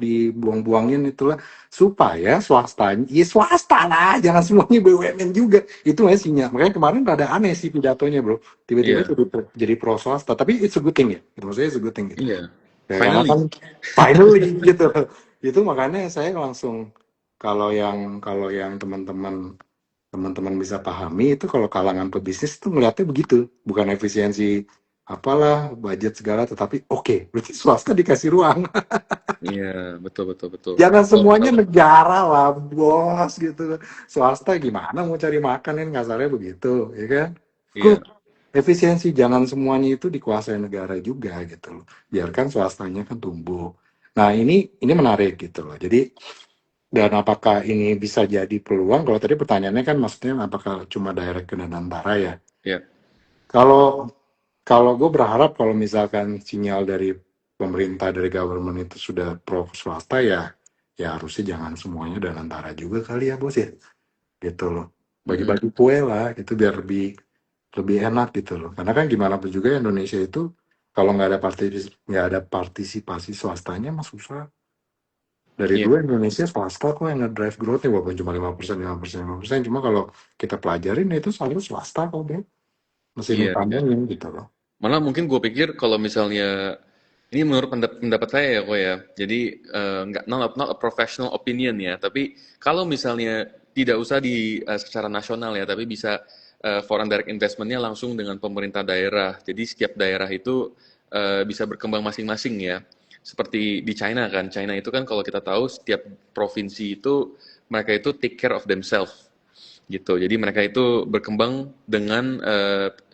dibuang-buangin itulah supaya swasta, ya swasta lah, jangan semuanya BUMN juga. Itu nggak sinyal. Makanya kemarin rada aneh sih pidatonya bro. Tiba-tiba Iya. jadi pro swasta, tapi it's a good thing ya. Itu maksudnya it's a good thing gitu. Iya. Ya, karena Finally. kan finally gitu. Itu makanya saya langsung kalau yang teman-teman bisa pahami itu kalau kalangan pebisnis itu ngeliatnya begitu, bukan efisiensi apalah budget segala, tetapi oke, berarti swasta dikasih ruang. Iya, betul betul betul. Jangan Kalau semuanya kalau negara lah bos gitu, swasta gimana mau cari makan kan kasarnya begitu ya kan. Kok iya. efisiensi, jangan semuanya itu dikuasai negara juga gitu loh, biarkan swastanya kan tumbuh. Nah ini menarik gitu loh, jadi dan apakah ini bisa jadi peluang? Kalau tadi pertanyaannya kan maksudnya apakah cuma direct ke Danantara ya? Iya. Kalau kalau gue berharap kalau misalkan sinyal dari pemerintah dari government itu sudah pro swasta ya, ya harusnya jangan semuanya Danantara juga kali ya bos ya, gitu loh. Mm-mm. Bagi-bagi kue lah, itu biar lebih lebih enak gitu loh. Karena kan gimana pun juga Indonesia itu kalau nggak ada partisipasi swastanya mah susah. Dari Iya. dulu Indonesia swasta kok yang nge-drive growth-nya walaupun cuma 5%, 5%, 5%. Cuma kalau kita pelajarin itu selalu swasta kok, Bro. Mesin Iya. Iya. utamanya gitu loh. Malah mungkin gue pikir kalau misalnya ini menurut pendapat saya ya kok ya. Jadi nggak not a professional opinion ya. Tapi kalau misalnya tidak usah di secara nasional ya, tapi bisa foreign direct investmentnya langsung dengan pemerintah daerah. Jadi setiap daerah itu bisa berkembang masing-masing ya. Seperti di China kan. China itu kan kalau kita tahu setiap provinsi itu mereka itu take care of themselves gitu. Jadi mereka itu berkembang dengan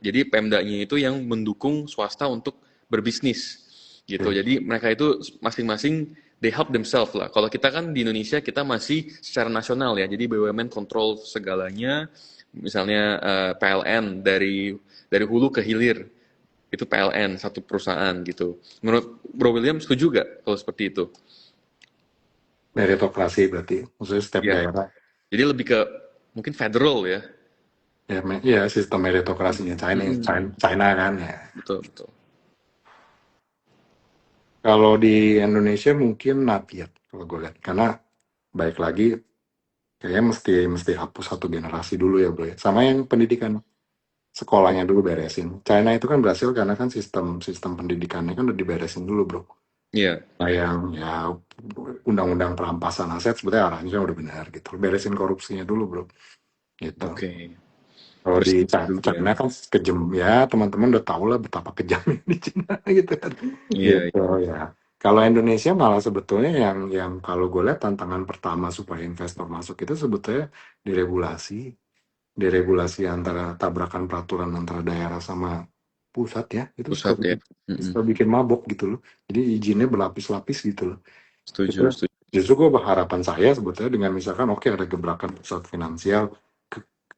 jadi Pemdanya itu yang mendukung swasta untuk berbisnis gitu. Oke. Jadi mereka itu masing-masing they help themselves lah. Kalau kita kan di Indonesia kita masih secara nasional ya. Jadi BUMN kontrol segalanya. Misalnya PLN dari hulu ke hilir itu PLN satu perusahaan gitu. Menurut Bro William setuju gak kalau seperti itu? Meritokrasi berarti, maksudnya setiap Ya, daerah. jadi lebih ke mungkin federal ya. Ya, ya sistem meritokrasinya China, Mm-mm. China kan ya. Betul, betul. Kalau di Indonesia mungkin not yet, kalau gue lihat. Karena baik lagi, kayaknya mesti mesti hapus satu generasi dulu ya bro ya. Sama yang pendidikan, sekolahnya dulu beresin. China itu kan berhasil karena kan sistem sistem pendidikannya kan udah diberesin dulu bro. Iya, Nah yang ya undang-undang perampasan aset sebetulnya arahnya udah benar gitu. Beresin korupsinya dulu bro. Gitu. oke. Kalau di Bersih dulu ya. China kan kejam ya, teman-teman udah tahu lah betapa kejamnya di China gitu kan. Iya, Gitu ya. Kalau Indonesia malah sebetulnya yang kalau gue lihat tantangan pertama supaya investor masuk itu sebetulnya diregulasi, diregulasi antara tabrakan peraturan antara daerah sama pusat ya, itu pusat ya. Mm-mm. suka bikin mabok gitu loh. Jadi izinnya berlapis-lapis gitu loh. Setuju, Itu setuju. justru gue berharapan saya sebetulnya dengan misalkan oke ada gebrakan pusat finansial,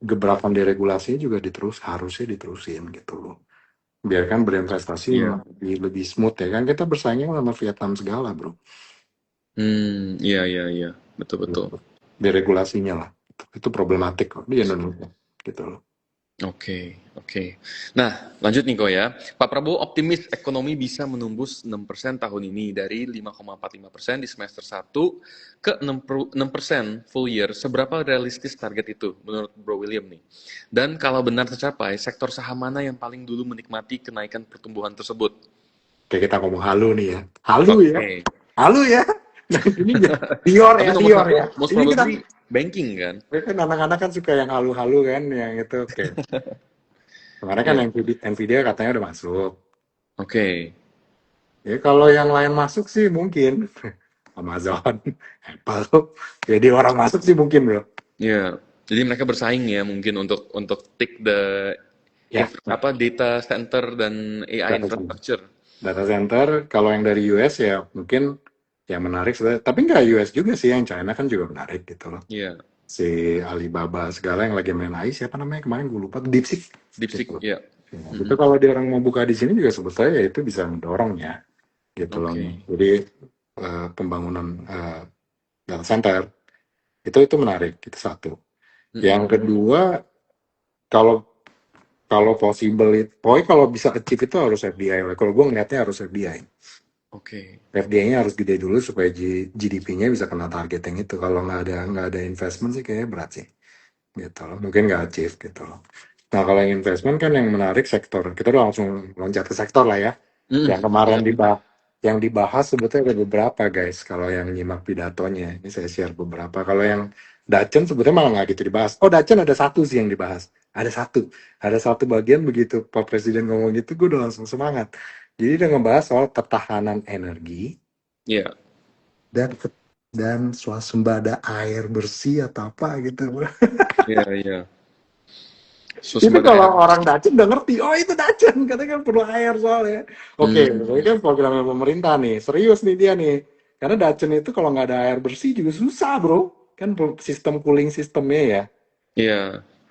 gebrakan deregulasinya juga harusnya diterusin gitu loh. Biarkan berinvestasi Iya. lebih smooth ya kan kita bersaing sama Vietnam segala bro. Iya, iya, iya. Betul, betul. Gitu. Deregulasinya lah. Itu problematik kok di Indonesia gitu loh. Oke, oke. Nah, lanjut nih Ko ya. Pak Prabowo optimis ekonomi bisa menembus 6% tahun ini dari 5,45% di semester 1 ke 6% full year. Seberapa realistis target itu menurut Bro William nih? Dan kalau benar tercapai, sektor saham mana yang paling dulu menikmati kenaikan pertumbuhan tersebut? Kayak kita ngomong halu nih ya. Halu ya. Oke. Halu ya. Nah ini Dior Tapi ya, nomor Dior ya. satu most Ini kita probably banking kan? kan anak-anak kan suka yang halu-halu kan yang itu oke. Kemarin kan Ya. Nvidia katanya udah masuk. Oke. Ya kalau yang lain masuk sih mungkin Amazon, Apple. Jadi orang masuk sih mungkin bro. Ya. Jadi mereka bersaing ya mungkin untuk take the Ya, data center dan AI data center. infrastructure. Data center kalau yang dari US ya mungkin yang menarik sebenarnya. Tapi nggak US juga sih, yang China kan juga menarik gitu loh. Iya, Si Alibaba segala yang lagi main AI siapa namanya kemarin gue lupa, DeepSeek DeepSeek, gitu. ya. Ya, itu Mhm. kalau dia orang mau buka di sini juga sebetulnya ya itu bisa mendorong ya gitu loh. Oke. Jadi pembangunan data center itu menarik, itu satu. Yang Mhm. kedua, kalau kalau possible itu, pokoknya kalau bisa achieve itu harus FDI. Kalau gue ngeliatnya harus FDI. Oke. FDI-nya harus gede dulu supaya GDP-nya bisa kena target yang itu. Kalau nggak ada investment sih kayaknya berat sih. Gitu loh. Mungkin nggak achieve gitu loh. Nah kalau yang investment kan yang menarik sektor. Kita udah langsung loncat ke sektor lah ya. Mhm. Yang kemarin Iya. yang dibahas sebetulnya ada beberapa guys. Kalau yang nyimak pidatonya, ini saya share beberapa. Kalau yang Dacen sebetulnya malah nggak gitu dibahas. Oh Dacen ada satu sih yang dibahas. Ada satu bagian begitu Pak Presiden ngomong gitu, gue udah langsung semangat. Jadi dia ngebahas soal ketahanan energi Iya. dan dan swasembada air bersih atau apa gitu. Iya, iya. Itu Swasembada kalau air orang bersih. Dacen udah ngerti, oh itu Dacen, katanya kan perlu air soalnya. Oke, ini Hmm. kan programnya pemerintah nih, serius nih dia nih. Karena Dacen itu kalau nggak ada air bersih juga susah bro. Kan sistem cooling sistemnya ya, Iya.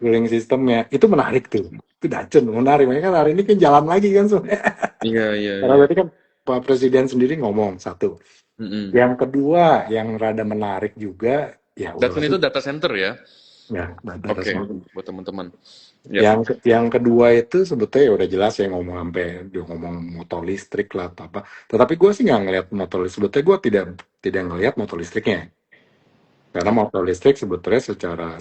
cooling sistemnya. Itu menarik tuh. Itu Dacen, menarik. Makanya kan hari ini kan jalan lagi kan sebenarnya. Iya, iya, Karena iya. berarti kan Pak Presiden sendiri ngomong, satu. Mhm. Yang kedua, yang rada menarik juga, ya udah Datsun pasti, itu data center ya? ya, data Oke, center. buat teman-teman. Ya. Yang kedua itu sebetulnya ya udah jelas ya ngomong sampai dia ngomong motor listrik lah atau apa. Tetapi gue sih nggak ngelihat motor listrik. Sebetulnya gue tidak ngelihat motor listriknya. Karena motor listrik sebetulnya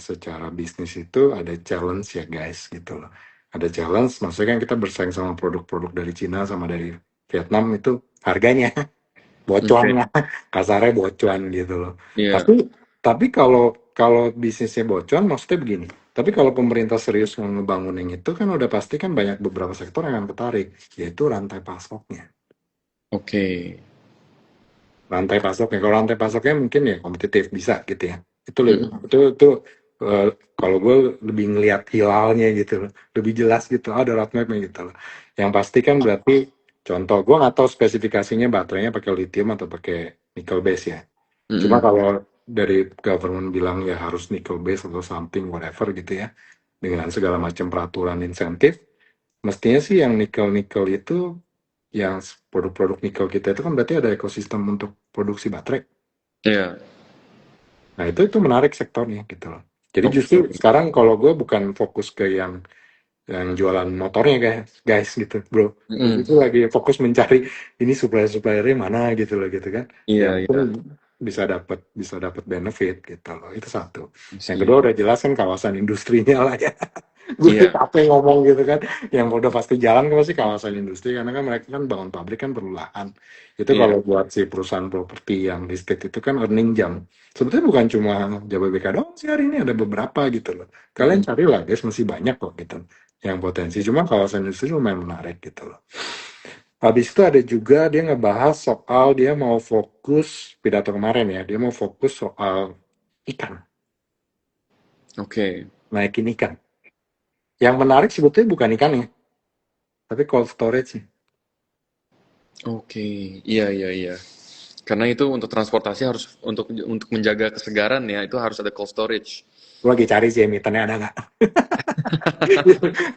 secara bisnis itu ada challenge ya guys gitu loh. Ada challenge, maksudnya kan kita bersaing sama produk-produk dari Cina sama dari Vietnam itu harganya Oke. bocuan lah, kasarnya bocuan gitu loh. Iya. Tapi kalau kalau bisnisnya bocuan maksudnya begini. Tapi kalau pemerintah serius mau ngebangun yang itu kan udah pasti kan banyak beberapa sektor yang akan ketarik, yaitu rantai pasoknya. Oke. Rantai pasoknya, kalau rantai pasoknya mungkin ya kompetitif bisa gitu ya. Itu Mhm. itu eh, kalau gue lebih ngelihat hilalnya gitu loh, lebih jelas gitu, ada roadmapnya gitu loh. Yang pasti kan berarti contoh, gue nggak tahu spesifikasinya baterainya pakai lithium atau pakai nickel base ya. Cuma Mhm. kalau dari government bilang ya harus nickel base atau something whatever gitu ya, dengan segala macam peraturan insentif, mestinya sih yang nikel-nikel itu, yang produk-produk nikel kita itu kan berarti ada ekosistem untuk produksi baterai. Iya. Nah, itu menarik sektornya gitu loh. Jadi Oke. justru sekarang kalau gue bukan fokus ke yang jualan motornya guys, guys gitu, bro. Gue Mm-mm. justru lagi fokus mencari ini supplier-suppliernya mana gitu loh gitu kan. Iya, Yang pun iya. bisa dapat benefit gitu loh. Itu satu. Yang kedua Sih. udah jelas kan kawasan industrinya lah ya. Gue Iya, capek ngomong gitu kan. Yang udah pasti jalan kan pasti kawasan industri karena kan mereka kan bangun pabrik kan perlu lahan. Itu iya. kalau buat si perusahaan properti yang listed itu kan earning jam. Sebetulnya bukan cuma Jababeka doang sih hari ini ada beberapa gitu loh. Kalian Mm-mm. cari lah guys masih banyak kok gitu yang potensi. Cuma kawasan industri lumayan menarik gitu loh. Habis itu ada juga dia ngebahas soal dia mau fokus pidato kemarin ya, dia mau fokus soal ikan, Oke. naikin ikan. Yang menarik sebetulnya bukan ikannya, tapi cold storage sih. Oke. Iya, iya, iya. Karena itu untuk transportasi harus untuk menjaga kesegaran ya, itu harus ada cold storage. Gue lagi cari sih emitennya ada nggak.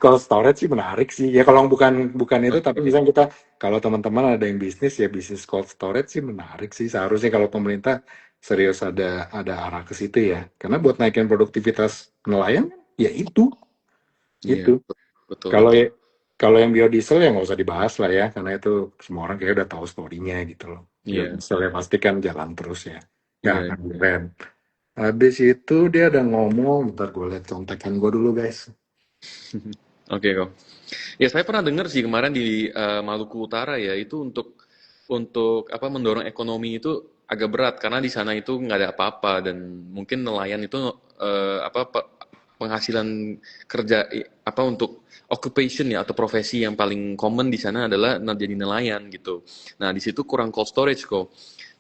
Cold storage sih menarik sih. Ya kalau bukan bukan itu, tapi Oke. misalnya kita kalau teman-teman ada yang bisnis ya bisnis cold storage sih menarik sih. Seharusnya kalau pemerintah serius ada arah ke situ ya. Karena buat naikin produktivitas nelayan ya Iya, itu. betul, Kalau betul. ya, kalau yang biodiesel ya nggak usah dibahas lah ya, karena itu semua orang kayak udah tahu story-nya gitu loh. Iya, Biodiesel ya pasti kan jalan terus ya, nggak iya. akan keren. Habis itu dia ada ngomong, bentar gue lihat contekan gue dulu guys. Oke kok. Ya saya pernah dengar sih kemarin di Maluku Utara ya itu untuk apa mendorong ekonomi itu agak berat karena di sana itu nggak ada apa-apa dan mungkin nelayan itu penghasilan kerja apa untuk occupation ya atau profesi yang paling common di sana adalah jadi nelayan gitu. Nah di situ kurang cold storage kok.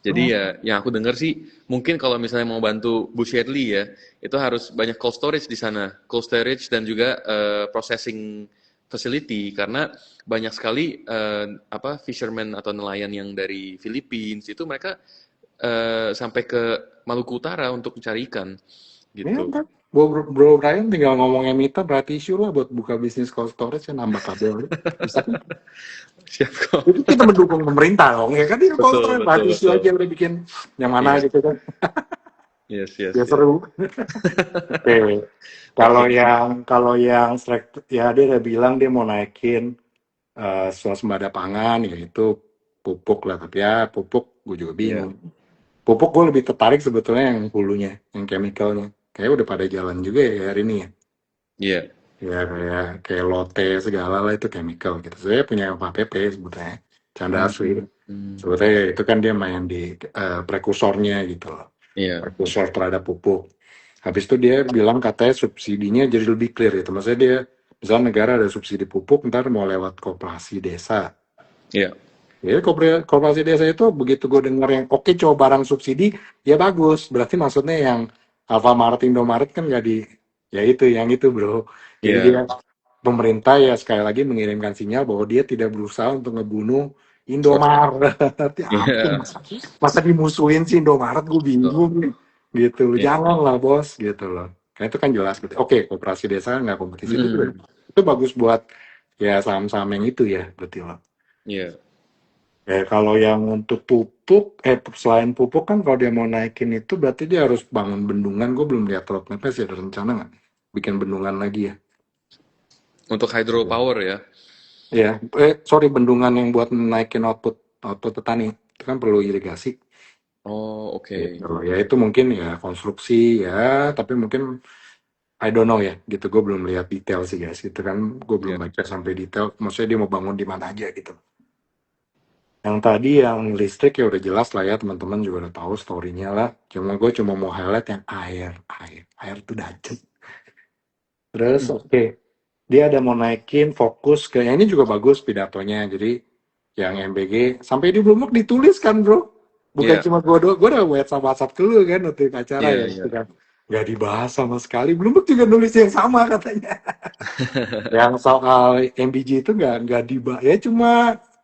Jadi Oh, ya yang aku dengar sih mungkin kalau misalnya mau bantu Bu Shirley ya itu harus banyak cold storage di sana, cold storage dan juga processing facility karena banyak sekali apa fisherman atau nelayan yang dari Philippines itu mereka sampai ke Maluku Utara untuk mencari ikan ya gitu. kan. Bro Brian tinggal ngomong emiten berarti isu lah buat buka bisnis cold storage ya nambah kabel. Bisa kan? Siap kok. Itu kita mendukung pemerintah dong, ya kan dia cold Betul, storage betul, berarti isu betul. aja udah bikin yang mana Yes, gitu kan. yes, yes, Ya yes. seru. Oke, Oke. kalau yang ya dia udah bilang dia mau naikin swasembada pangan yaitu pupuk lah, tapi ya pupuk gue juga Iya, bingung. Pupuk gue lebih tertarik sebetulnya yang hulunya, yang chemicalnya. Kayak udah pada jalan juga ya hari ini ya. iya. Ya kayak lote segala lah itu chemical gitu. Saya punya KPP sebetulnya, canda Hmm, asli. hmm. Sebetulnya itu kan dia main di prekursornya gitu loh, Iya, prekursor terhadap pupuk. Habis itu dia bilang katanya subsidinya jadi lebih clear gitu. Maksudnya dia, misalnya negara ada subsidi pupuk, ntar mau lewat koperasi desa. iya. Ya, koperasi desa itu begitu gue denger yang oke coba barang subsidi, ya bagus. Berarti maksudnya yang Alfamart, Indomaret kan nggak di, ya itu, yang itu bro. Jadi dia, Iya, pemerintah ya sekali lagi mengirimkan sinyal bahwa dia tidak berusaha untuk ngebunuh swasta. Indomaret. Ya ampun, Iya, masa dimusuhin sih Indomaret, gue betul. bingung nih. Gitu, Iya, janganlah bos, gitu loh. Karena itu kan jelas gitu. Oke, koperasi desa nggak kompetisi itu juga. mm, Itu bagus buat ya saham-saham yang itu ya, berarti loh. iya, Kalau yang untuk pupuk, selain pupuk kan kalau dia mau naikin itu berarti dia harus bangun bendungan. Gue belum lihat roadmap-nya sih ada rencana nggak bikin bendungan lagi ya. untuk hydropower ya. Ya, sorry bendungan yang buat naikin output output petani itu kan perlu irigasi. Oh, Gitu. oke. Ya itu mungkin ya konstruksi ya, tapi mungkin I don't know ya. Gitu gue belum lihat detail sih guys. Itu kan gue belum Iya, baca sampai detail. Maksudnya dia mau bangun di mana aja gitu. Yang tadi yang listrik ya udah jelas lah ya teman-teman juga udah tahu story-nya lah. Gue cuma mau highlight yang air tuh dacet. Terus mm, oke, dia ada mau naikin fokus ke yang ini juga bagus pidatonya. Jadi yang MBG sampai di Bloomberg ditulis kan bro. Bukan iya, cuma gue doang, gue udah WhatsApp ke lu kan waktu acara iya, ya iya. gitu kan. Gak dibahas sama sekali. Bloomberg juga nulis yang sama katanya. Yang soal MBG itu nggak dibahas. Ya cuma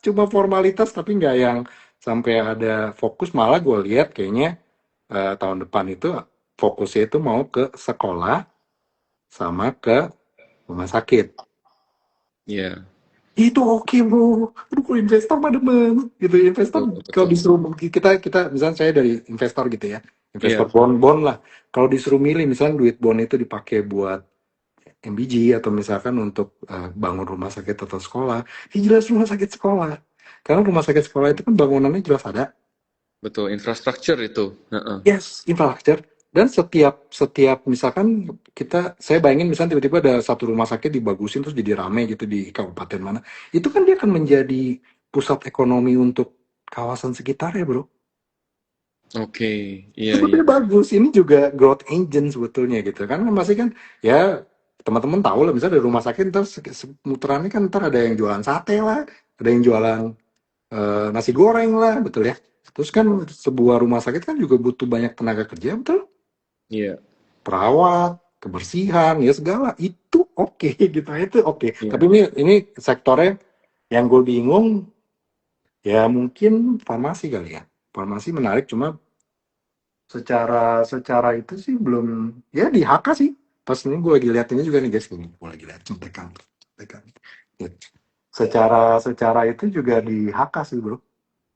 cuma formalitas tapi nggak yang sampai ada fokus. Malah gue lihat kayaknya tahun depan itu fokusnya itu mau ke sekolah sama ke rumah sakit. Iya, Itu oke bro. Aduh kalau investor mah demen gitu. Investor betul, kalau betul. disuruh kita kita misalnya saya dari investor gitu ya. investor Iya, bond lah. Kalau disuruh milih, misalnya duit bond itu dipakai buat MBG atau misalkan untuk bangun rumah sakit atau sekolah, ya jelas rumah sakit sekolah. Karena rumah sakit sekolah itu kan bangunannya jelas ada. betul. Infrastructure itu. Heeh. Yes, infrastructure. Dan setiap setiap misalkan saya bayangin misalnya tiba-tiba ada satu rumah sakit dibagusin terus jadi rame gitu di kabupaten mana. Itu kan dia akan menjadi pusat ekonomi untuk kawasan sekitar ya bro. Oke, iya, iya. Sebetulnya bagus. Ini juga growth engine sebetulnya gitu kan. Masih kan ya teman-teman tahu lah misalnya dari rumah sakit ntar seputarannya kan ntar ada yang jualan sate lah, ada yang jualan nasi goreng lah, betul ya. Terus kan sebuah rumah sakit kan juga butuh banyak tenaga kerja, betul? Iya, Perawat, kebersihan, ya segala itu oke gitu itu oke. Tapi iya. ini sektornya yang gue bingung ya mungkin farmasi kali ya. Farmasi menarik cuma secara secara itu sih belum ya di HK sih. Pas ini gue lagi lihat ini juga nih guys ini gue lagi lihat contekan contekan. Ya. Secara itu juga di HK sih bro.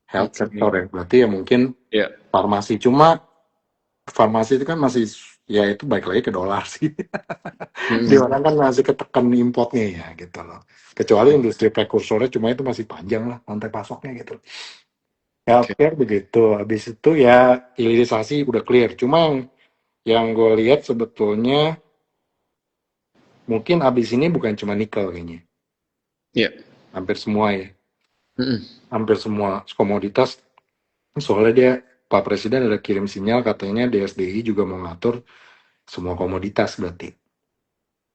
Health sector Oke. ya. Berarti ya mungkin Iya. farmasi cuma farmasi itu kan masih ya itu baik lagi ke dolar sih. Di Mm-mm. orang kan masih ketekan importnya ya gitu loh. Kecuali industri prekursornya cuma itu masih panjang lah rantai pasoknya gitu. Oke. Healthcare begitu. Habis itu ya hilirisasi udah clear. Cuma yang gue lihat sebetulnya mungkin abis ini bukan cuma nikel kayaknya. Iya. Hampir semua ya. Mm-mm. Hampir semua komoditas. Soalnya Pak Presiden ada kirim sinyal katanya DSDI juga mau ngatur semua komoditas berarti.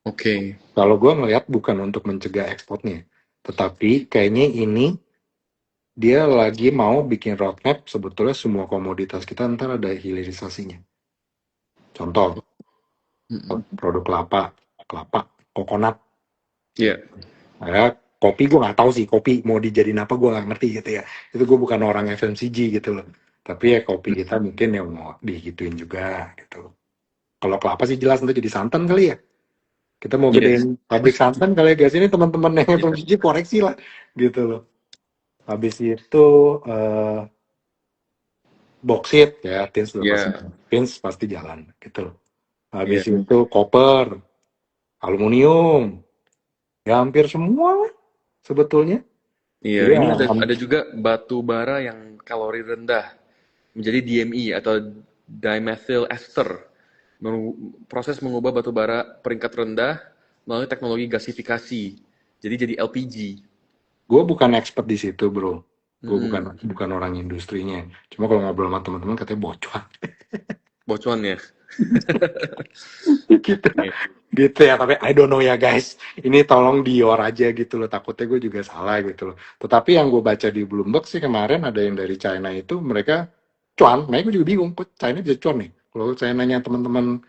Oke. Kalau gue ngelihat bukan untuk mencegah ekspornya. Tetapi kayaknya ini dia lagi mau bikin roadmap sebetulnya semua komoditas kita ntar ada hilirisasinya. Contoh, Mm-mm. produk kelapa, kelapa, kokonat. Iya. Ya, kopi gue nggak tahu sih kopi mau dijadiin apa gue nggak ngerti gitu ya. Itu gue bukan orang FMCG gitu loh. Tapi ya kopi kita mungkin yang mau digituin juga gitu. Kalau kelapa sih jelas nanti jadi santan kali ya. Kita mau Yes. gedein pabrik santan kali ya guys. Ini teman-teman yang Iya. FMCG koreksi lah gitu loh. Habis itu eh boksit ya, tins udah pasti, Iya. tins pasti jalan gitu loh. Habis Iya. itu koper, aluminium, ya hampir semua lah sebetulnya. Iya. Jadi Ini ya, ada juga batu bara yang kalori rendah menjadi DME atau dimethyl ester. Proses mengubah batu bara peringkat rendah melalui teknologi gasifikasi. Jadi LPG. gue bukan expert di situ bro. Gue bukan Mm-mm. bukan orang industrinya. Cuma kalau ngobrol sama teman-teman katanya bocor. Bocuan ya. Gitu. Oke. Gitu ya, tapi I don't know ya guys. Ini tolong dior aja gitu loh. Takutnya gue juga salah gitu loh. Tetapi yang gue baca di Bloomberg sih kemarin ada yang dari China itu mereka cuan. Mereka gue juga bingung kok China bisa cuan nih. Kalau saya nanya teman-teman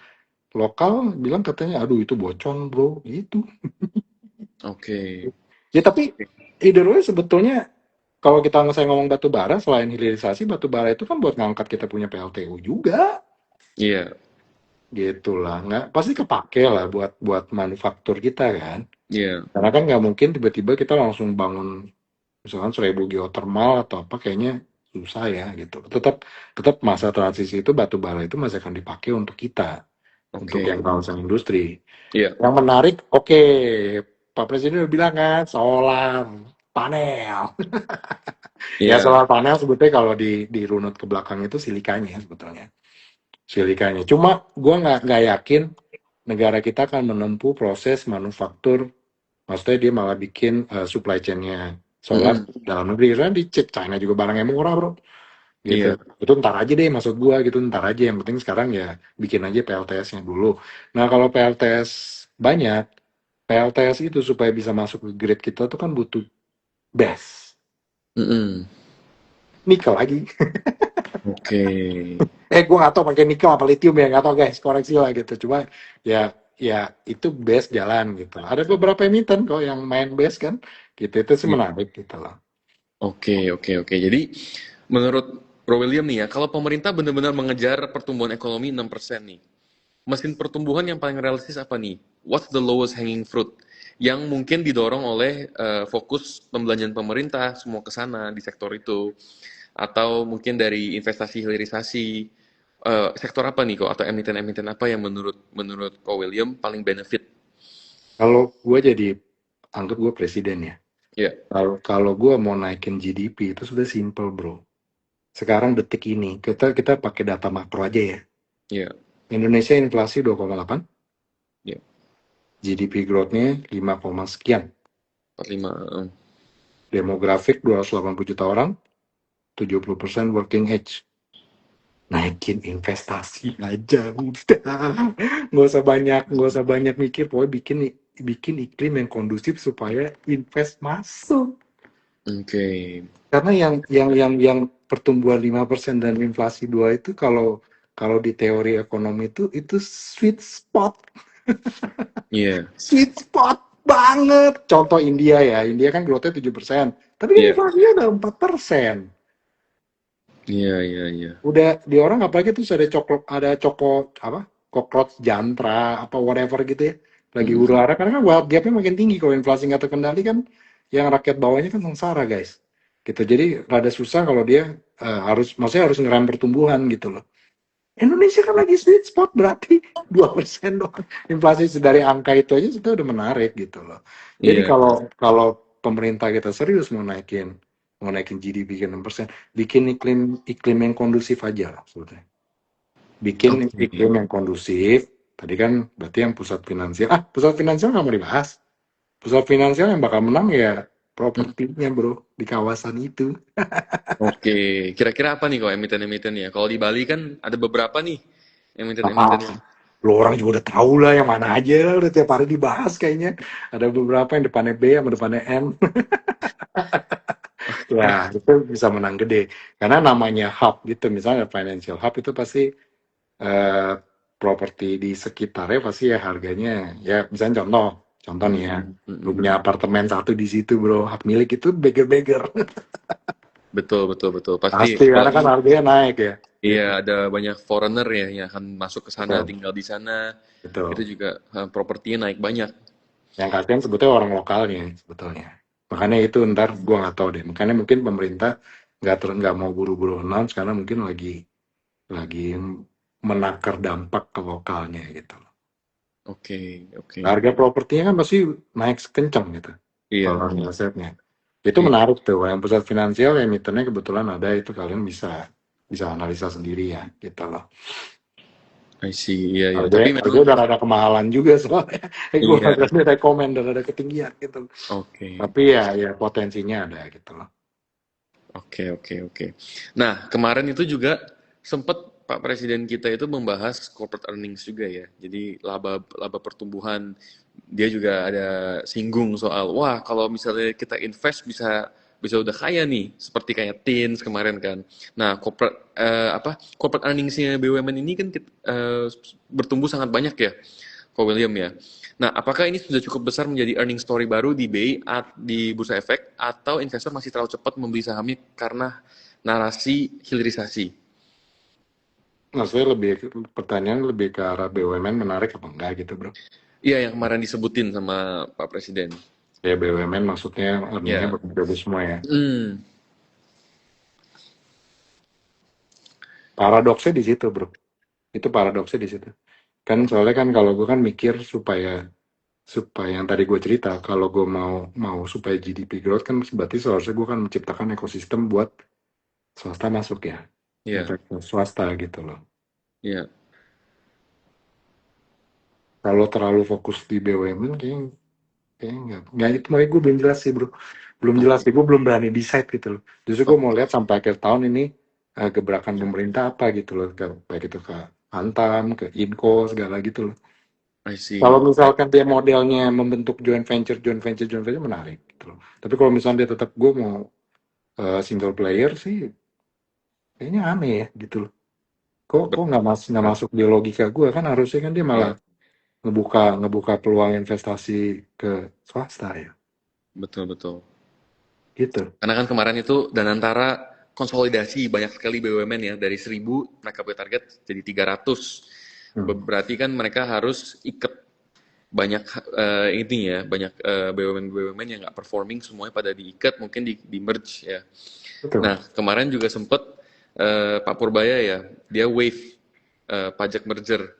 lokal bilang katanya aduh itu bocor bro gitu. Oke. Ya tapi either way sebetulnya kalau kita saya ngomong batu bara selain hilirisasi batu bara itu kan buat ngangkat kita punya PLTU juga Iya. gitulah nggak pasti kepake lah buat buat manufaktur kita kan Iya. karena kan nggak mungkin tiba-tiba kita langsung bangun misalkan 1.000 geothermal atau apa kayaknya susah ya gitu tetap tetap masa transisi itu batu bara itu masih akan dipakai untuk kita untuk Oke. yang kawasan industri Iya. yang menarik oke Pak Presiden udah bilang kan solar panel. Ya Iya. solar panel sebetulnya kalau dirunut ke belakang itu silikanya sebetulnya. Silikanya. Cuma gue nggak yakin negara kita akan menempuh proses manufaktur. Maksudnya dia malah bikin supply chain-nya solar Mm-mm. dalam negeri. Karena di China juga barangnya murah bro. Gitu. Iya. Itu ntar aja deh maksud gue gitu. Ntar aja. Yang penting sekarang ya bikin aja PLTS-nya dulu. Nah kalau PLTS banyak. PLTS itu supaya bisa masuk ke grid kita tuh kan butuh BESS. Mm-mm. Nikel lagi. Oke. Gue nggak tahu pakai nikel apa lithium ya nggak tahu guys koreksi lah gitu cuma ya ya itu base jalan gitu ada beberapa emiten kok yang main base kan gitu itu sih Iya. menarik gitu loh. Oke. Jadi menurut Bro William nih ya, kalau pemerintah benar-benar mengejar pertumbuhan ekonomi 6% nih, mesin pertumbuhan yang paling realistis apa nih? What's the lowest hanging fruit? Yang mungkin didorong oleh fokus pembelanjaan pemerintah semua ke sana di sektor itu, atau mungkin dari investasi hilirisasi, sektor apa nih kok atau emiten-emiten apa yang menurut menurut Ko William paling benefit? Kalau gue jadi, anggap gue presiden ya. Ya, Kalau kalau gue mau naikin GDP itu sudah simple bro. Sekarang detik ini kita kita pakai data makro aja ya. ya, Indonesia inflasi 2,8, ya. GDP growth-nya 5, sekian. 45. Demografik 280 juta orang, 70% working age. Naikin investasi aja udah. Nggak usah banyak mikir, pokoknya bikin iklim yang kondusif supaya invest masuk. Oke. Karena yang pertumbuhan 5% dan inflasi 2 itu kalau kalau di teori ekonomi itu sweet spot. Iya, Sweet spot banget. Contoh India ya. India kan growth-nya 7%. Tapi kan iya, inflasinya udah 4%. iya, iya, iya. Udah di orang apalagi tuh ada coko apa? Cockroach jantra apa whatever gitu ya. Lagi Mm-mm. huru-hara karena kan wealth gap-nya makin tinggi kalau inflasi nggak terkendali kan yang rakyat bawahnya kan sengsara guys. Gitu. Jadi rada susah kalau dia maksudnya harus ngerem pertumbuhan gitu loh. Indonesia kan lagi sweet spot berarti 2% doang. Inflasi dari angka itu aja sudah udah menarik gitu loh. Jadi Iya. kalau kalau pemerintah kita serius mau naikin GDP ke 6%, bikin iklim iklim yang kondusif aja lah sebetulnya. Bikin Oke. iklim yang kondusif. Tadi kan berarti yang pusat finansial. Pusat finansial nggak mau dibahas. Pusat finansial yang bakal menang ya Mm. propertinya bro di kawasan itu. Oke. Kira-kira apa nih kok emiten-emiten ya? Kalau di Bali kan ada beberapa nih Apa? emiten-emitennya. Lo orang juga udah tahu lah yang mana aja lah, udah tiap hari dibahas kayaknya. Ada beberapa yang depannya B sama depannya N. Ya, itu bisa menang gede. Karena namanya hub gitu, misalnya financial hub itu pasti eh, properti di sekitarnya pasti ya harganya ya misalnya contoh nih ya, Mm-mm. lu Mm-mm. punya apartemen satu di situ bro, hak milik itu beger-beger. Betul, betul, betul. Pasti Pasti karena kan apalagi harganya naik ya. iya Gitu. ada banyak foreigner ya yang akan masuk ke sana, Betul. tinggal di sana. Itu Betul. juga propertinya naik banyak. Yang kasihan sebetulnya orang lokalnya sebetulnya. Makanya itu ntar gua nggak tahu deh. Makanya mungkin pemerintah nggak mau buru-buru announce karena mungkin lagi menakar dampak ke lokalnya gitu. Oke, oke. Harga propertinya kan pasti naik kencang gitu. Kalau Iya, harga asetnya. Itu iya. menarik tuh. Yang pusat finansial emitennya kebetulan ada itu kalian bisa bisa analisa sendiri ya gitu loh. I see. Iya, iya. Tapi Harga memang udah ada kemahalan juga soalnya. Gue iya. agak rekomend dan ada ketinggian gitu. Oke. Tapi ya potensinya ada gitu loh. Oke, oke, oke. Nah, kemarin itu juga sempat Pak Presiden kita itu membahas corporate earnings juga ya. Jadi laba laba pertumbuhan dia juga ada singgung soal wah kalau misalnya kita invest bisa bisa udah kaya nih seperti kayak Teens kemarin kan. Nah, corporate earningsnya BUMN ini kan bertumbuh sangat banyak ya, Ko William ya. Nah, apakah ini sudah cukup besar menjadi earning story baru di BI di Bursa Efek atau investor masih terlalu cepat membeli sahamnya karena narasi hilirisasi? Maksudnya pertanyaan lebih ke arah BUMN menarik apa enggak gitu bro. Iya, yang kemarin disebutin sama Pak Presiden. Ya BUMN maksudnya earningnya Ya, bagus semua ya. hmm, Paradoksnya di situ bro. Itu paradoksnya di situ. Kan soalnya kan kalau gue kan mikir supaya supaya yang tadi gue cerita, kalau gue mau mau supaya GDP growth kan berarti seharusnya gue kan menciptakan ekosistem buat swasta masuk ya, ya, investor swasta gitu loh. ya. Kalau terlalu fokus di BUMN kayaknya nggak itu makanya gue belum jelas sih bro, belum jelas Oke, sih gue belum berani decide gitu loh. Justru gue mau oke. lihat sampai akhir tahun ini gebrakan pemerintah apa gitu loh, baik itu ke Antam, ke Inco segala gitu loh. I Kalau see. misalkan dia modelnya membentuk joint venture menarik gitu loh. Tapi kalau misalnya dia tetap gue mau single player sih, kayaknya aneh ya gitu loh. Kok nggak Betul. masuk di logika gue kan harusnya kan dia malah Ya, ngebuka ngebuka peluang investasi ke swasta ya, betul, betul. gitu. Karena kan kemarin itu Danantara konsolidasi banyak sekali BUMN ya dari 1.000 mereka punya target jadi 300. Hmm. Berarti kan mereka harus ikat banyak ini ya banyak BUMN yang nggak performing semuanya pada diikat mungkin di merge ya. Betul. Nah kemarin juga sempet Pak Purbaya ya dia wave. pajak merger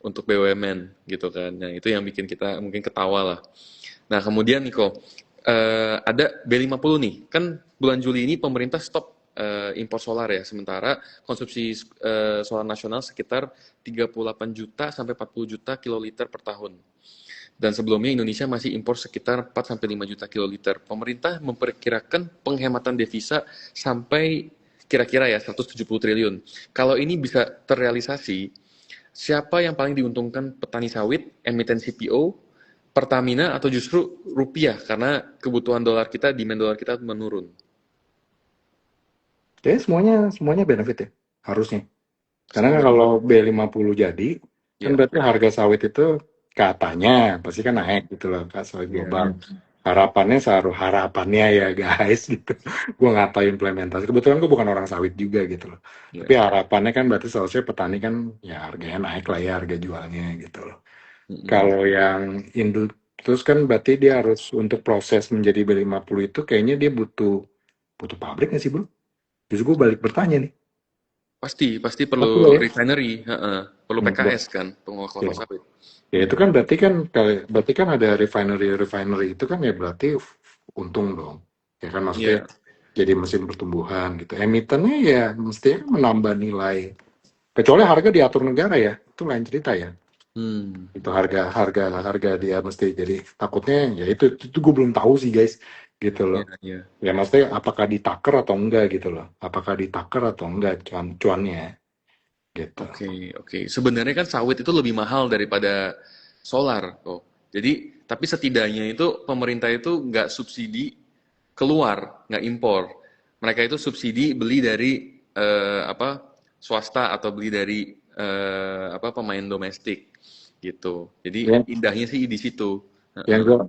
untuk BUMN gitu kan. Nah, itu yang bikin kita mungkin ketawa lah. Nah, kemudian Niko, ada B50 nih. Kan bulan Juli ini pemerintah stop impor solar ya. Sementara konsumsi solar nasional sekitar 38 juta sampai 40 juta kiloliter per tahun. Dan sebelumnya Indonesia masih impor sekitar 4 sampai 5 juta kiloliter. Pemerintah memperkirakan penghematan devisa sampai kira-kira ya 170 triliun. Kalau ini bisa terrealisasi, siapa yang paling diuntungkan, petani sawit, emiten CPO, Pertamina, atau justru rupiah karena kebutuhan dolar kita, demand dolar kita menurun? Jadi semuanya benefit ya, harusnya. Karena Semua kan benefit. kalau B50 jadi, kan Ya, berarti harga sawit itu katanya pasti kan naik gitu loh, Kak, sawit ya, global. Harapannya harapannya ya guys gitu. Gue nggak tahu implementasi. Kebetulan gue bukan orang sawit juga gitu loh. ya. Tapi harapannya kan berarti seharusnya petani kan ya harganya naik lah ya harga jualnya gitu loh. Mm-mm. Kalau yang terus kan berarti dia harus untuk proses menjadi B50 itu kayaknya dia butuh butuh pabrik nggak sih bro? Justru gue balik bertanya nih. Pasti Pasti lah perlu ya. refinery, heeh. Perlu PKS kan, pengolah Ya, kelapa sawit. ya itu kan berarti kan ada refinery itu kan ya berarti untung dong. Ya kan maksudnya Iya. jadi mesin pertumbuhan gitu. Emitennya ya mestinya kan menambah nilai. Kecuali harga diatur negara ya, itu lain cerita ya. Hmm. Itu harga dia mesti jadi takutnya ya itu gue belum tahu sih guys gitu loh. Iya, iya. Ya maksudnya apakah ditaker atau enggak gitu loh. Apakah ditaker atau enggak cuannya gitu. Oke. Sebenarnya kan sawit itu lebih mahal daripada solar kok. Jadi, tapi setidaknya itu pemerintah itu nggak subsidi keluar, nggak impor. Mereka itu subsidi beli dari apa swasta atau beli dari apa pemain domestik gitu. Jadi Ya, indahnya sih di situ.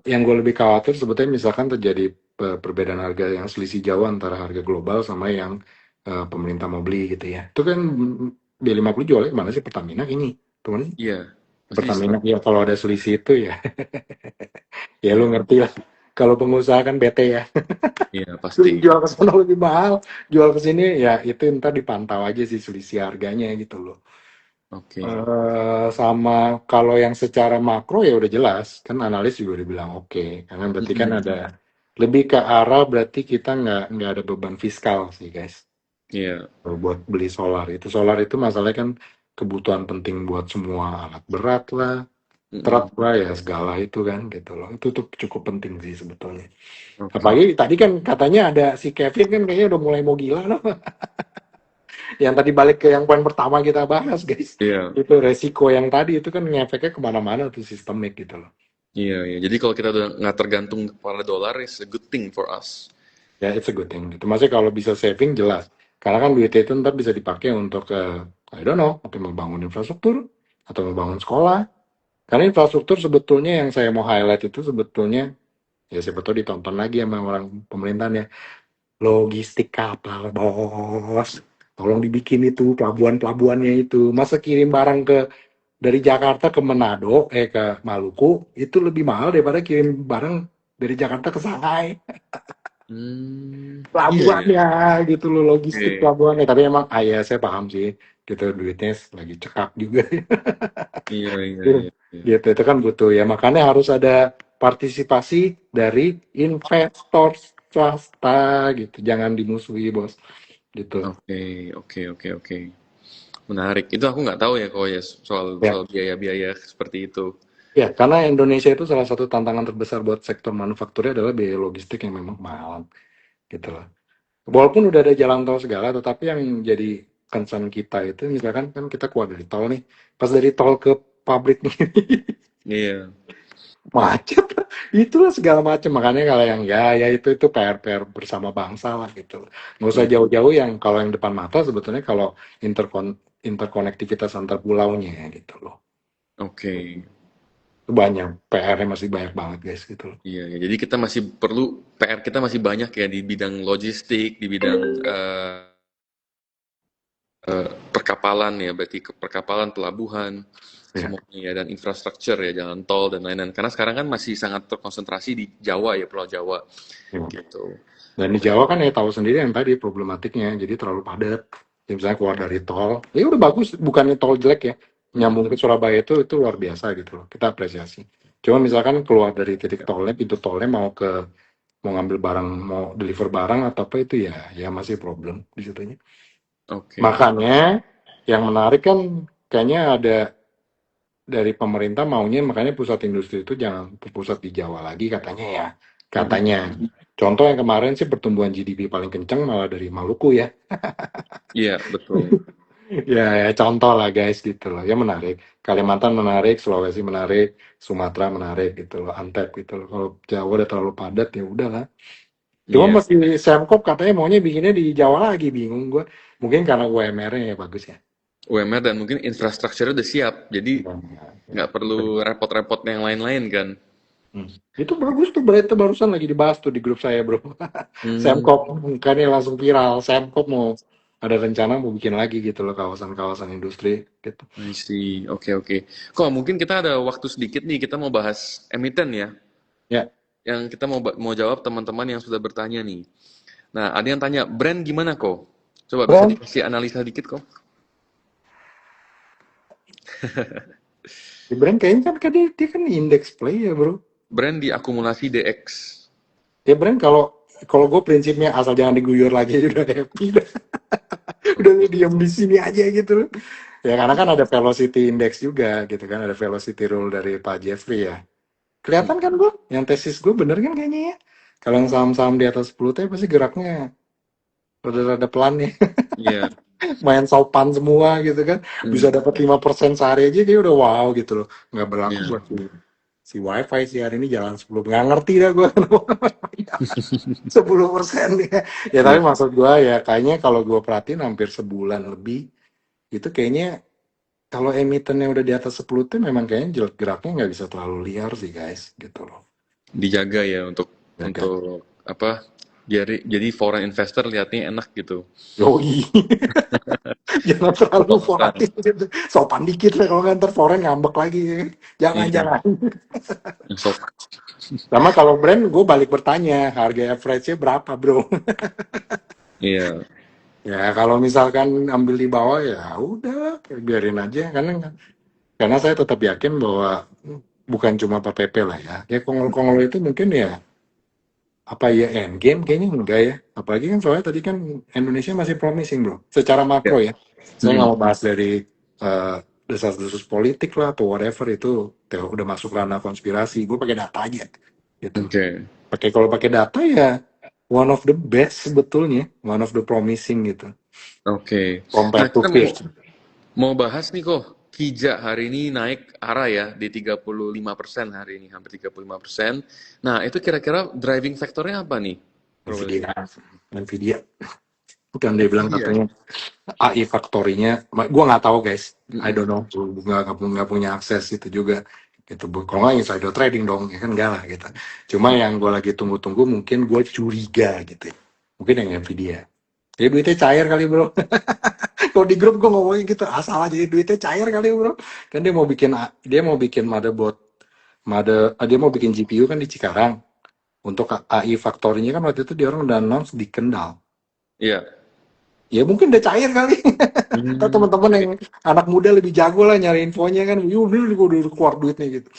yang gue lebih khawatir sebetulnya misalkan terjadi perbedaan harga yang selisih jauh antara harga global sama yang pemerintah mau beli gitu ya. Itu kan B50 jualnya kemana sih Pertamina ini? Temen Iya, pasti Pertamina diserap. ya kalau ada selisih itu ya ya lu Iya, ngerti lah. Kalau pengusaha kan bete ya. iya pasti. Jual ke sana lebih mahal, jual ke sini ya itu ntar dipantau aja sih selisih harganya gitu loh. Oke. Sama kalau yang secara makro ya udah jelas kan analis juga udah bilang oke karena berarti kan Mm-mm. ada lebih ke arah berarti kita nggak ada beban fiskal sih guys. Iya. Kalau buat beli solar itu masalahnya kan kebutuhan penting buat semua alat berat lah, truk Mm-mm. lah ya segala itu kan gitu loh itu tuh cukup penting sih sebetulnya. Oke. Apalagi tadi kan katanya ada si Kevin kan kayaknya udah mulai mau gila loh. Yang tadi balik ke yang poin pertama kita bahas guys. Iya. Itu resiko yang tadi itu kan ngefeknya kemana-mana tuh sistemik gitu loh. Iya. Jadi kalau kita udah nggak tergantung pada dolar, it's a good thing for us. Ya it's a good thing gitu. Maksudnya kalau bisa saving jelas. Karena kan duitnya itu ntar bisa dipakai untuk I don't know, atau membangun infrastruktur, atau membangun sekolah. Karena infrastruktur sebetulnya yang saya mau highlight itu sebetulnya, ya siapa tahu ditonton lagi sama orang pemerintahan ya. Logistik kapal, bos. Tolong dibikin itu pelabuhan-pelabuhannya itu. Masa kirim barang dari Jakarta ke Manado, ke Maluku, itu lebih mahal daripada kirim barang dari Jakarta ke Shanghai. Iya ya. Pelabuhannya gitu loh, logistik Oke. pelabuhannya. Tapi emang, ya saya paham sih, gitu duitnya lagi cekak juga. Iya. Gitu, itu kan butuh ya. Makanya harus ada partisipasi dari investor swasta gitu. Jangan dimusuhi bos. Gitu. Oke. Menarik. Itu aku nggak tahu ya kok ya soal Ya, soal biaya-biaya seperti itu. ya, karena Indonesia itu salah satu tantangan terbesar buat sektor manufakturnya adalah biaya logistik yang memang mahal gitu loh. Walaupun udah ada jalan tol segala, tetapi yang jadi concern kita itu misalkan kan kita keluar dari tol nih, pas dari tol ke pabrik nih Iya. macet, itulah segala macam. Makanya kalau yang ya itu PR bersama bangsa lah gitu. Nggak usah Iya. jauh-jauh yang kalau yang depan mata sebetulnya kalau interkonektivitas antar pulaunya gitu loh. Oke. Itu banyak PR-nya masih banyak banget guys gitu loh. Iya. Jadi kita masih perlu PR kita masih banyak ya di bidang logistik, di bidang perkapalan ya, berarti ke perkapalan, pelabuhan, Ya, semuanya ya, dan infrastruktur ya, jalan tol dan lain-lain. Karena sekarang kan masih sangat terkonsentrasi di Jawa ya, Pulau Jawa ya. gitu. Dan di Jawa kan ya tahu sendiri yang tadi problematiknya, jadi terlalu padat. Ya, misalnya keluar dari tol, ya udah bagus, bukannya tol jelek ya. Nyambung ke Surabaya itu luar biasa gitu loh. Kita apresiasi. Cuma misalkan keluar dari titik tolnya, pintu tolnya mau ngambil barang, mau deliver barang atau apa itu ya masih problem di situnya. Oke. Makanya yang menarik kan kayaknya ada dari pemerintah maunya makanya pusat industri itu jangan pusat di Jawa lagi katanya ya. Mm-mm. Katanya. Contoh yang kemarin sih pertumbuhan GDP paling kenceng malah dari Maluku ya. Iya, betul. Ya, contoh lah guys gitu loh. Ya menarik. Kalimantan menarik, Sulawesi menarik, Sumatera menarik gitu loh, Antep gitu loh. Kalau Jawa udah terlalu padat ya udahlah. Cuma Iya. masih Semkop katanya maunya bikinnya di Jawa lagi, bingung gue. Mungkin karena UMR-nya ya bagus ya. UMR dan mungkin infrastrukturnya udah siap, jadi Ya, nggak perlu ya. repot-repot yang lain-lain kan. Hmm. Itu bagus tuh berita barusan lagi dibahas tuh di grup saya bro. Hmm, Semkop kan ini langsung viral. Semkop mau ada rencana mau bikin lagi gitu loh kawasan-kawasan industri gitu. I see. Oke, oke. Kok mungkin kita ada waktu sedikit nih, kita mau bahas emiten ya. Ya, Yang kita mau jawab teman-teman yang sudah bertanya nih. Nah, ada yang tanya, brand gimana kok? Coba bisa brand dikasih analisa dikit kok. di brand kayaknya kan dia kan index play ya bro. Brand di akumulasi DX. Ya brand kalau kalau gue prinsipnya asal jangan diguyur lagi udah happy dah. Udah lu Oke. diam di sini aja gitu. Ya karena kan ada velocity index juga gitu kan, ada velocity rule dari Pak Jeffrey ya. Kelihatan kan bro, yang tesis gue bener kan kayaknya ya. Kalau yang saham-saham di atas 10 T pasti geraknya rada-rada pelan nih. Iya. Main sopan semua gitu kan. Bisa Hmm, dapat 5% sehari aja kayak udah wow gitu loh. Nggak berlaku iya. buat si wifi sih hari ini jalan 10. Nggak ngerti dah gue. 10% ya. Ya tapi Iya. maksud gue ya kayaknya kalau gue perhatiin hampir sebulan lebih itu kayaknya kalau emitennya udah di atas 10 T memang kayaknya geraknya nggak bisa terlalu liar sih guys gitu loh. Dijaga ya untuk Jaga. untuk apa? Jadi foreign investor lihatnya enak gitu. Yoi. Jangan terlalu Menguntungkan. volatil gitu. Sopan dikit lah kalau nggak ntar foreign ngambek lagi. Jangan, Iya, jangan. yang soft. Sama kalau brand gue balik bertanya harga average-nya berapa bro. Iya. Ya kalau misalkan ambil di bawah ya udah biarin aja karena saya tetap yakin bahwa bukan cuma Pak PP lah ya. Ya kongol-kongol itu mungkin ya apa ya endgame kayaknya enggak ya. Apalagi kan soalnya tadi kan Indonesia masih promising bro. Secara Ya. makro ya. Saya nggak Mm-mm. mau bahas dari eh, desas-desus politik lah atau whatever itu udah masuk ranah konspirasi. Gue pakai data aja gitu. Oke. Kalau pakai data ya one of the best sebetulnya, one of the promising gitu. Oke. Nah, Compared to kita mau fish. mau bahas nih kok. Kijak hari ini naik arah ya di 35% hari ini, hampir 35%. Nah, itu kira-kira driving faktornya apa nih, Bro Willy? Nvidia, Nvidia. Kan dia bilang Nvidia. katanya AI Factory-nya, gue nggak tahu guys, I don't Mm-mm. know, gue nggak punya akses itu juga. Gitu, kalau nggak insider trading dong, ya kan enggak lah gitu. Cuma yang gue lagi tunggu-tunggu mungkin gue curiga gitu, ya. Mungkin yang Nvidia. Jadi duitnya cair kali bro. Kalau di grup gue ngomongin gitu, asal aja duitnya cair kali bro. Kan dia mau bikin motherboard, dia mau bikin GPU kan di Cikarang. Untuk AI Factory-nya kan waktu itu dia orang udah announce di Kendal. Iya. Ya mungkin udah cair kali. Atau Hmm, teman-teman yang oke. anak muda lebih jago lah nyari infonya kan. Yuk, gue udah keluar duitnya gitu.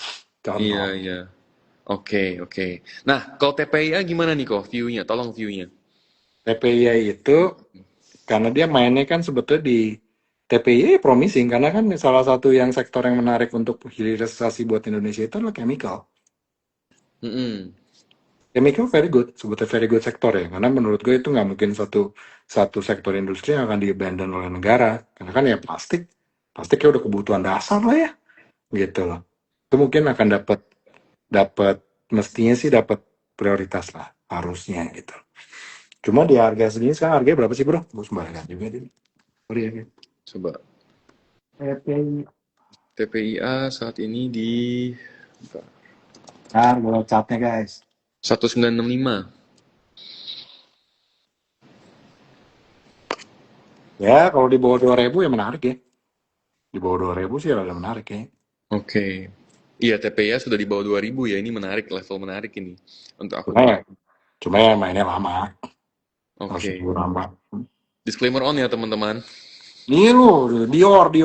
Iya, Contoh. iya. Oke, oke. Nah, kalau TPIA gimana nih kok view-nya? Tolong view-nya. TPI itu karena dia mainnya kan sebetulnya di TPI promising karena kan salah satu yang sektor yang menarik untuk hilirisasi buat Indonesia itu adalah chemical. Mm-mm. Chemical very good, sebetulnya very good sektor ya. Karena menurut gue itu nggak mungkin satu satu sektor industri yang akan di-abandon oleh negara. Karena kan ya plastiknya udah kebutuhan dasar lah ya, gitu loh. Itu mungkin akan dapat dapat mestinya sih dapat prioritas lah harusnya gitu. Cuma di harga segini sekarang harganya berapa sih bro? Gue sembarangan juga deh. Sorry ya. Coba. TPI. TPIA saat ini di Nah, gue catnya guys. 1965. Ya kalau di bawah 2.000 ya menarik ya. Di bawah 2.000 sih rada menarik ya. Oke. Iya, TPIA sudah di bawah 2000 ya. Ini menarik, level menarik ini untuk Cuma akun. ya, cuma ya mainnya lama. Harus Oke. nunggu lama. Disclaimer on ya teman-teman. Nih lu, Dior. Do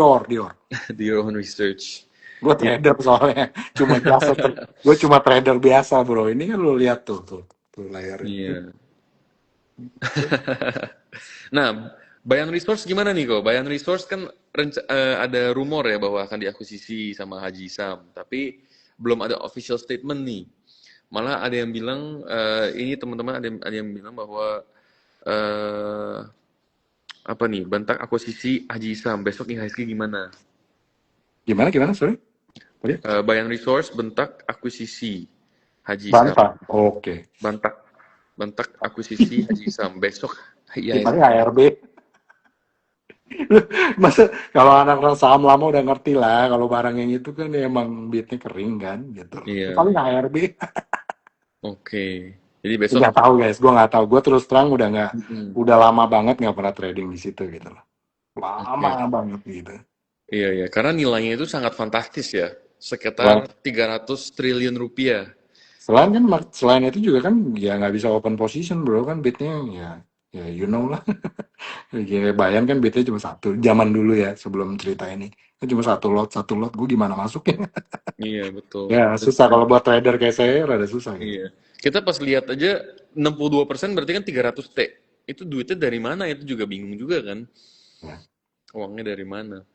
your own research. Gue Ya. trader soalnya, gue cuma trader biasa bro. Ini kan lu lihat tuh layarnya. Iya. Nah, Bayan Resource gimana nih kok? Bayan Resource kan ada rumor ya bahwa akan diakuisisi sama Haji Sam, tapi belum ada official statement nih. Malah ada yang bilang ini teman-teman ada yang bilang bahwa eh apa nih, bentak akuisisi Haji Sam besok IHSG gimana? Gimana, sorry? Tadi? Bayan Resource bentak akuisisi Haji Sam, Bantah. Oke. bentak bentak akuisisi Haji Sam besok IHSG Dipakai ARB. Masa kalau anak saham lama udah ngerti lah, kalau barang yang itu kan ya emang beatnya kering kan, gitu. Iya, Paling ARB. oke. Jadi besok, Nggak tahu guys, gue nggak tahu. Gue terus terang mm-mm. udah lama banget nggak pernah trading di situ gitu loh. Oke. Lama banget gitu. Iya, iya. Karena nilainya itu sangat fantastis ya. Selain, Sekitar 300 triliun rupiah. selain itu juga kan ya nggak bisa open position bro kan beatnya ya you know lah. Kayak Bayan kan beatnya cuma satu. Zaman dulu ya sebelum cerita ini kan cuma satu lot. Gue gimana masuknya? Iya, betul. Ya susah kalau buat trader kayak saya rada susah gitu. Iya. Kita pas lihat aja 62% berarti kan 300 T. Itu duitnya dari mana? Itu juga bingung juga kan. Ya. Uangnya dari mana?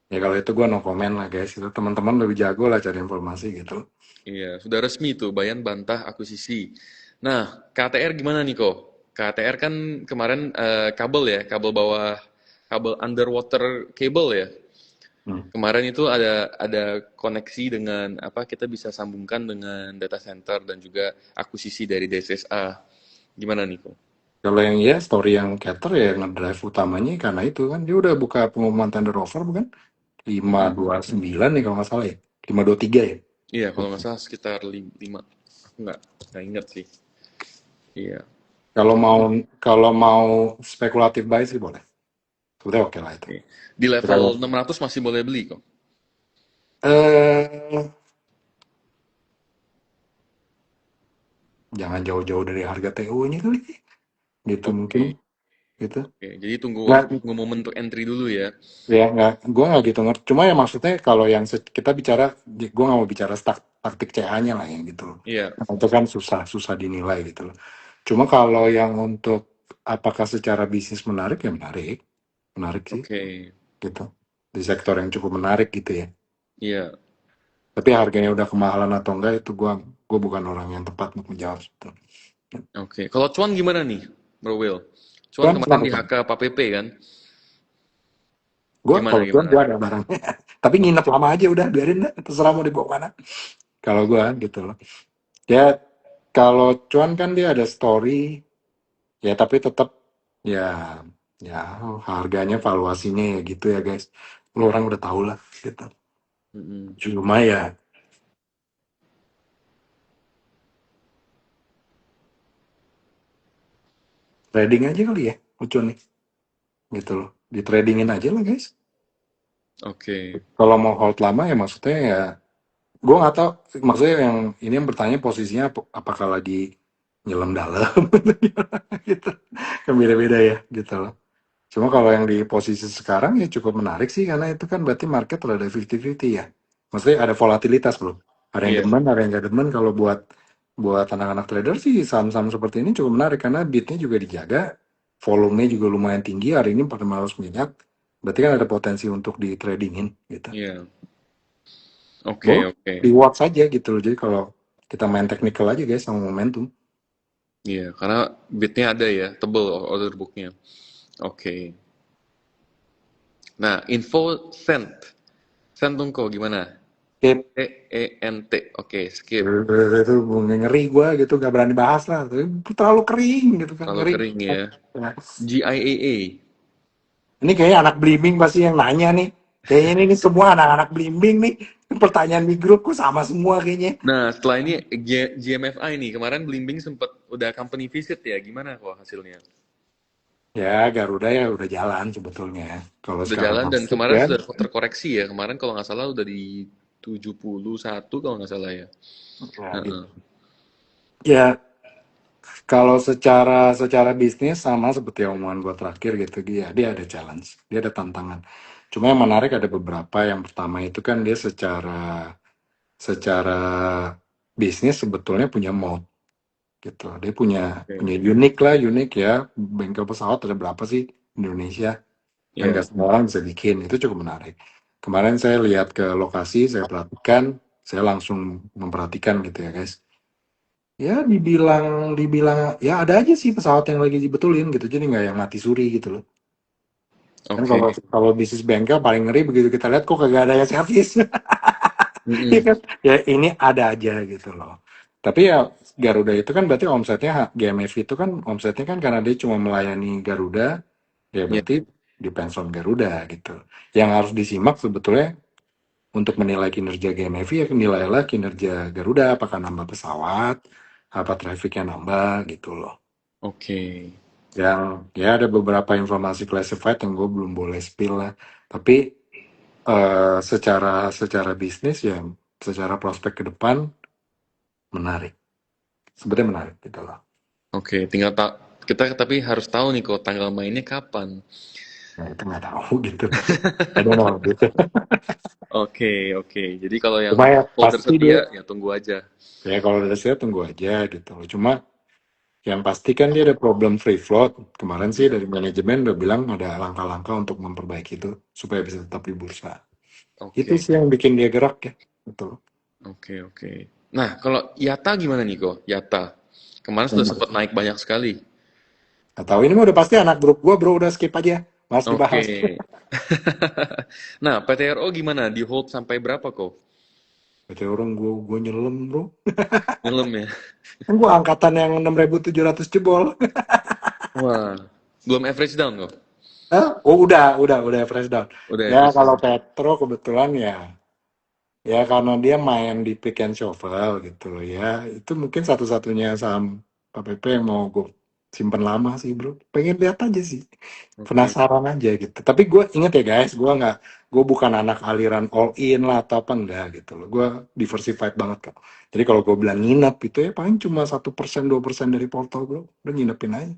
Ya kalau itu gue no comment lah guys. Itu teman-teman lebih jago lah cari informasi gitu. Iya, sudah resmi tuh Bayan bantah akuisisi. Nah, KTR gimana nih kok? KTR kan kemarin kabel ya, kabel bawah, kabel underwater cable ya. Hmm. Kemarin itu ada koneksi dengan apa kita bisa sambungkan dengan data center dan juga akuisisi dari DSSA. Gimana nih kok? Kalau yang ya story yang Cater ya ngedrive utamanya karena itu kan dia udah buka pengumuman tender offer bukan? Mm-mm. 529 nih kalau nggak salah ya. 523 ya. Iya, kalau nggak salah sekitar 5. Aku nggak ingat sih. Iya. Kalau mau kalau mau spekulatif buy sih boleh. Sudah oke lah itu. Oke. Di level Kalau 600 masih boleh beli kok. eh jangan jauh-jauh dari harga TO-nya kali. Gitu mungkin Oke. gitu. Oke. Jadi tunggu Nggak, tunggu momen untuk entry dulu ya. ya nggak, gue nggak gitu ngerti. Cuma ya maksudnya kalau yang kita bicara, gue nggak mau bicara taktik CA-nya lah yang gitu loh. Iya. Nah, itu kan susah dinilai gitu loh. Cuma kalau yang untuk apakah secara bisnis menarik ya menarik sih Oke. gitu. Di sektor yang cukup menarik gitu ya. Iya. Tapi harganya udah kemahalan atau enggak itu gue bukan orang yang tepat untuk menjawab itu. Oke. Kalau cuan gimana nih, Bro Will? Cuan Cuan kemarin kenapa di tuh? HK PP kan? Gue Gimana kalau cuan gimana? gue ada barangnya. Tapi nginep lama aja udah biarin dah terserah mau dibawa mana. Kalau gue gitu loh. Ya kalau cuan kan dia ada story ya tapi tetap ya ya harganya valuasinya ya gitu ya guys. Lu orang udah tahu lah gitu. Mm-mm. Cuma ya trading aja kali ya cuan nih gitu loh. Di tradingin aja lah guys. Oke. Kalau mau hold lama ya maksudnya ya gue nggak tahu maksudnya yang ini yang bertanya posisinya apakah lagi nyelam dalam gitu kan beda-beda ya gitu loh. Cuma kalau yang di posisi sekarang ya cukup menarik sih karena itu kan berarti market ada 50-50 ya. Maksudnya ada volatilitas bro. Ada yang Iya. demen, ada yang gak demen. Kalau buat buat anak-anak trader sih saham-saham seperti ini cukup menarik karena beatnya juga dijaga, volumenya juga lumayan tinggi. Hari ini 400 miliar, berarti kan ada potensi untuk di tradingin gitu. Iya. Oke, Boleh oke. di watch aja gitu loh. Jadi kalau kita main technical aja guys sama momentum. Iya, karena bitnya ada ya, tebel order booknya. Oke. Nah, info sent. Sent dong kok gimana? Skip. EENT. Oke, skip. Itu ngeri gue gitu gak berani bahas lah. Terlalu kering gitu kan Terlalu ngeri. kering ya. Nah, GIAA. ini kayaknya anak blimbing pasti yang nanya nih. Kayaknya ini semua anak-anak blimbing nih. Pertanyaan di grupku sama semua kayaknya. Nah, setelah ini GMFI nih. Kemarin Blimbing sempat udah company visit ya. Gimana kok hasilnya? Ya Garuda ya udah jalan sebetulnya. Kalau Udah sekarang jalan dan masuk kemarin kan. sudah terkoreksi ya. Kemarin kalau nggak salah udah di 71 kalau nggak salah ya. Ya, gitu. Heeh. Ya Kalau secara secara bisnis sama seperti omongan gue terakhir gitu, dia ada challenge, dia ada tantangan. Cuma yang menarik ada beberapa. Yang pertama itu kan dia secara secara bisnis sebetulnya punya moat gitu. Dia punya Oke. punya unik lah, unik ya. Bengkel pesawat ada berapa sih di Indonesia? Dan nggak Ya, semua orang bisa bikin. Itu cukup menarik. Kemarin saya lihat ke lokasi, saya perhatikan, saya langsung memperhatikan gitu ya guys. Ya dibilang ya ada aja sih pesawat yang lagi dibetulin gitu. Jadi nggak yang mati suri gitu loh. Kan oke. kalau kalau bisnis bengkel paling ngeri begitu kita lihat kok kagak ada yang servis. Iya Mm-mm. kan? Ya ini ada aja gitu loh. Tapi ya Garuda itu kan berarti omsetnya GMF itu kan omsetnya kan karena dia cuma melayani Garuda, ya Ya, berarti di pensiun Garuda gitu. Yang harus disimak sebetulnya untuk menilai kinerja GMF ya nilailah kinerja Garuda, apakah nambah pesawat, apa trafficnya nambah gitu loh. oke. Yang ya ada beberapa informasi classified yang gue belum boleh spill lah. Tapi secara secara bisnis ya, secara prospek ke depan menarik. Sebenarnya menarik gitu loh. Oke, tinggal kita tapi harus tahu nih kok tanggal mainnya kapan. Nah itu nggak tahu gitu. I don't know gitu. Oke, oke. Jadi kalau yang Cuma ya folder pasti dia, setia ya tunggu aja. ya kalau dari saya tunggu aja gitu loh. Cuma yang pasti kan dia ada problem free float. Kemarin sih Ya, dari manajemen udah bilang ada langkah-langkah untuk memperbaiki itu supaya bisa tetap di bursa. Itu oke. sih yang bikin dia gerak ya. Betul. Oke, oke. Nah, kalau Yata gimana nih kok? Yata. Kemarin sudah sempat naik banyak sekali. Nggak tahu ini mah udah pasti anak grup gua bro, udah skip aja. Mas Oke. dibahas. Nah, PTRO gimana? Di hold sampai berapa kok? Kata orang gua nyelam bro. Nyelam ya? Kan gua angkatan yang 6.700 jebol. Wah, belum average down kok? Hah? Oh udah fresh down. Udah Ya average kalau down. Petro kebetulan ya, ya karena dia main di pick and shovel gitu loh ya. Itu mungkin satu-satunya saham KPP yang mau gue simpen lama sih bro. Pengen lihat aja sih. Oke. Penasaran aja gitu. Tapi gue inget ya guys, gue bukan anak aliran all in lah atau apa enggak gitu loh. Gue diversified banget kok. Jadi kalau gue bilang nginep itu ya paling cuma 1% 2% dari portal bro. Udah nginepin aja.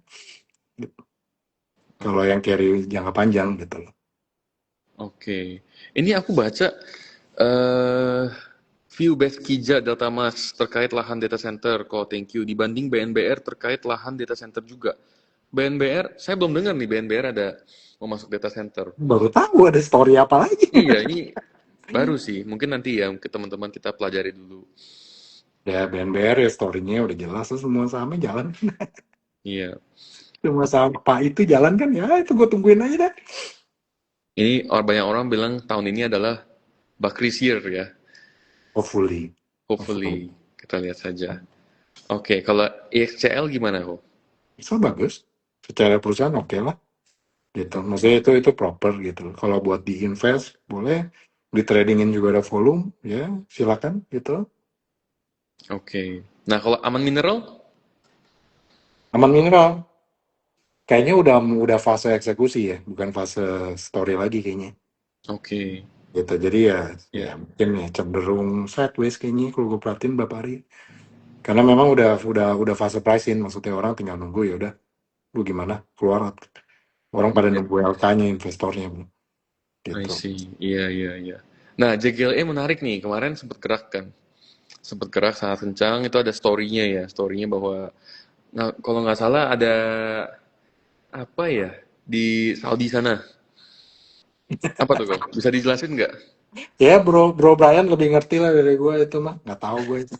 Gitu. Kalau yang carry jangka panjang gitu loh. Oke. Ini aku baca eh view Beth Kija Delta Mas terkait lahan data center. Kok thank you. Dibanding BNBR terkait lahan data center juga. BNBR, saya belum dengar nih BNBR ada mau masuk data center. Baru tahu ada story apa lagi. Iya, ini baru sih. Mungkin nanti ya ke teman-teman kita pelajari dulu. Ya BNBR ya story-nya udah jelas tuh semua sahamnya jalan. Iya. Semua saham Pak itu jalan kan ya itu gue tungguin aja dah. Ini banyak orang bilang tahun ini adalah Bakri's year ya. Hopefully. Hopefully. Hopefully. Kita lihat saja. Oke, kalau EXCL gimana kok? So bagus. Secara perusahaan oke lah. Gitu. Maksudnya itu proper gitu. Kalau buat diinvest boleh. Di tradingin juga ada volume. Ya silakan gitu. Oke. Nah, kalau Aman Mineral? Aman Mineral. Kayaknya udah fase eksekusi ya. Bukan fase story lagi kayaknya. Oke. Gitu. Jadi ya Ya. mungkin ya cenderung sideways kayaknya kalau gue perhatiin beberapa hari. Karena memang udah fase pricing, maksudnya orang tinggal nunggu ya udah, lu gimana keluar orang pada Ya. nunggu LK-nya investornya bro. I Gitu. see. Iya, iya, iya. Nah, JGLE menarik nih. Kemarin sempat gerak kan. Sempat gerak sangat kencang. Itu ada story-nya ya. Story-nya bahwa, nah, kalau nggak salah ada apa ya di Saudi sana. Apa tuh kok? Bisa dijelasin nggak? Ya bro bro Brian lebih ngerti lah dari gue itu mah, nggak tahu gue itu.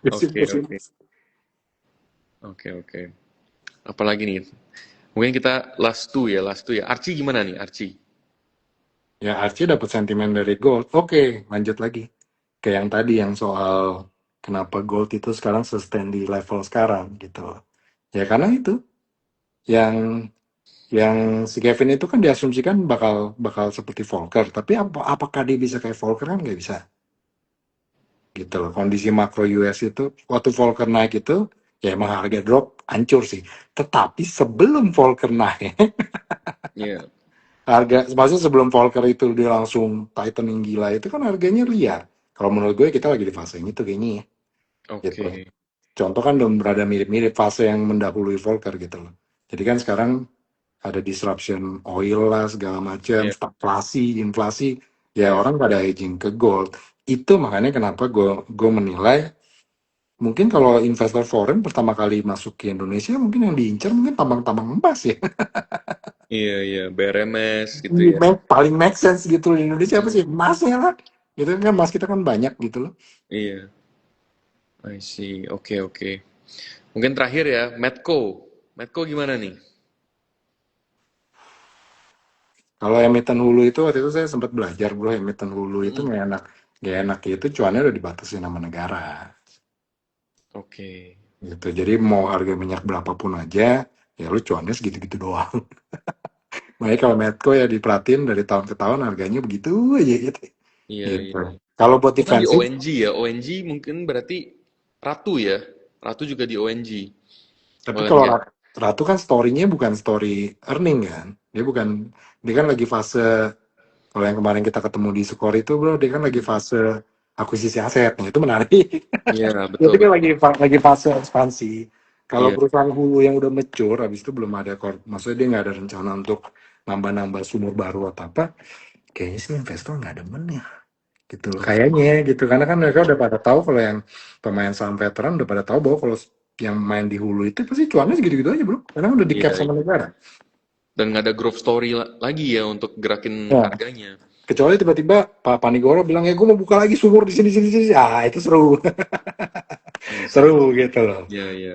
Oke, Pusing-pusing. oke. Oke, oke. Apalagi nih? Mungkin kita last two ya. Archie gimana nih, Archie? Ya Archie dapat sentimen dari gold. Oke, lanjut lagi ke yang tadi yang soal kenapa gold itu sekarang sustain di level sekarang gitu. Ya karena itu yang yang si Kevin itu kan diasumsikan bakal bakal seperti Volcker, tapi apakah dia bisa kayak Volcker kan nggak bisa gitu loh. Kondisi makro US itu waktu Volcker naik itu ya emang harga drop hancur sih. Tetapi sebelum Volcker naik, Iya. harga maksudnya sebelum Volcker itu dia langsung tightening gila itu kan harganya liar. Kalau menurut gue kita lagi di fase ini tuh kayaknya ya, gitu. Oke. contoh kan udah berada mirip-mirip fase yang mendahului Volcker gitu loh. Jadi kan sekarang ada disruption oil lah segala macam, Iya, stagflasi, inflasi, ya iya, orang pada hedging ke gold. Itu makanya kenapa gue menilai mungkin kalau investor foreign pertama kali masuk ke Indonesia mungkin yang diincar mungkin tambang-tambang emas ya. iya, iya, BRMS gitu Ini ya. paling make sense gitu loh. Di Indonesia apa Mm, sih emasnya lah. Gitu kan emas kita kan banyak gitu loh. iya, I see. Oke, oke. Mungkin terakhir ya, Medco. Medco gimana nih? Kalau emiten hulu itu waktu itu saya sempat belajar bro, emiten hulu itu Mm, nggak enak itu cuannya udah dibatasi sama negara oke. gitu. Jadi mau harga minyak berapapun aja, ya lu cuannya segitu-gitu doang. Makanya kalau Medco ya diperhatiin dari tahun ke tahun harganya begitu aja gitu. Iya, Gitu. iya. Kalau buat Itu kan di defensif, ONG ya. ONG mungkin berarti Ratu ya. Ratu juga di ONG. tapi Oil and kalau Gas. Ratu kan story-nya bukan story earning kan. Dia kan lagi fase, kalau yang kemarin kita ketemu di Sukor itu bro, dia kan lagi fase akuisisi aset. Nah itu menarik. Iya, Jadi betul, kan betul. lagi fase ekspansi. Kalau Iya, perusahaan hulu yang udah mature, habis itu belum ada, maksudnya dia nggak ada rencana untuk nambah-nambah sumur baru atau apa, kayaknya sih investor nggak demen ya. Gitu loh. oke. Kayaknya gitu. Karena kan mereka udah pada tahu kalau yang pemain saham veteran udah pada tahu bahwa kalau yang main di hulu itu pasti cuannya segitu-gitu aja bro. Karena udah di cap Iya, sama iya. negara. Dan nggak ada growth story lagi ya untuk gerakin Nah, harganya. kecuali tiba-tiba Pak Panigoro bilang ya gue mau buka lagi sumur di sini sini sini. Ah itu seru, I see. seru gitu loh. Iya, iya.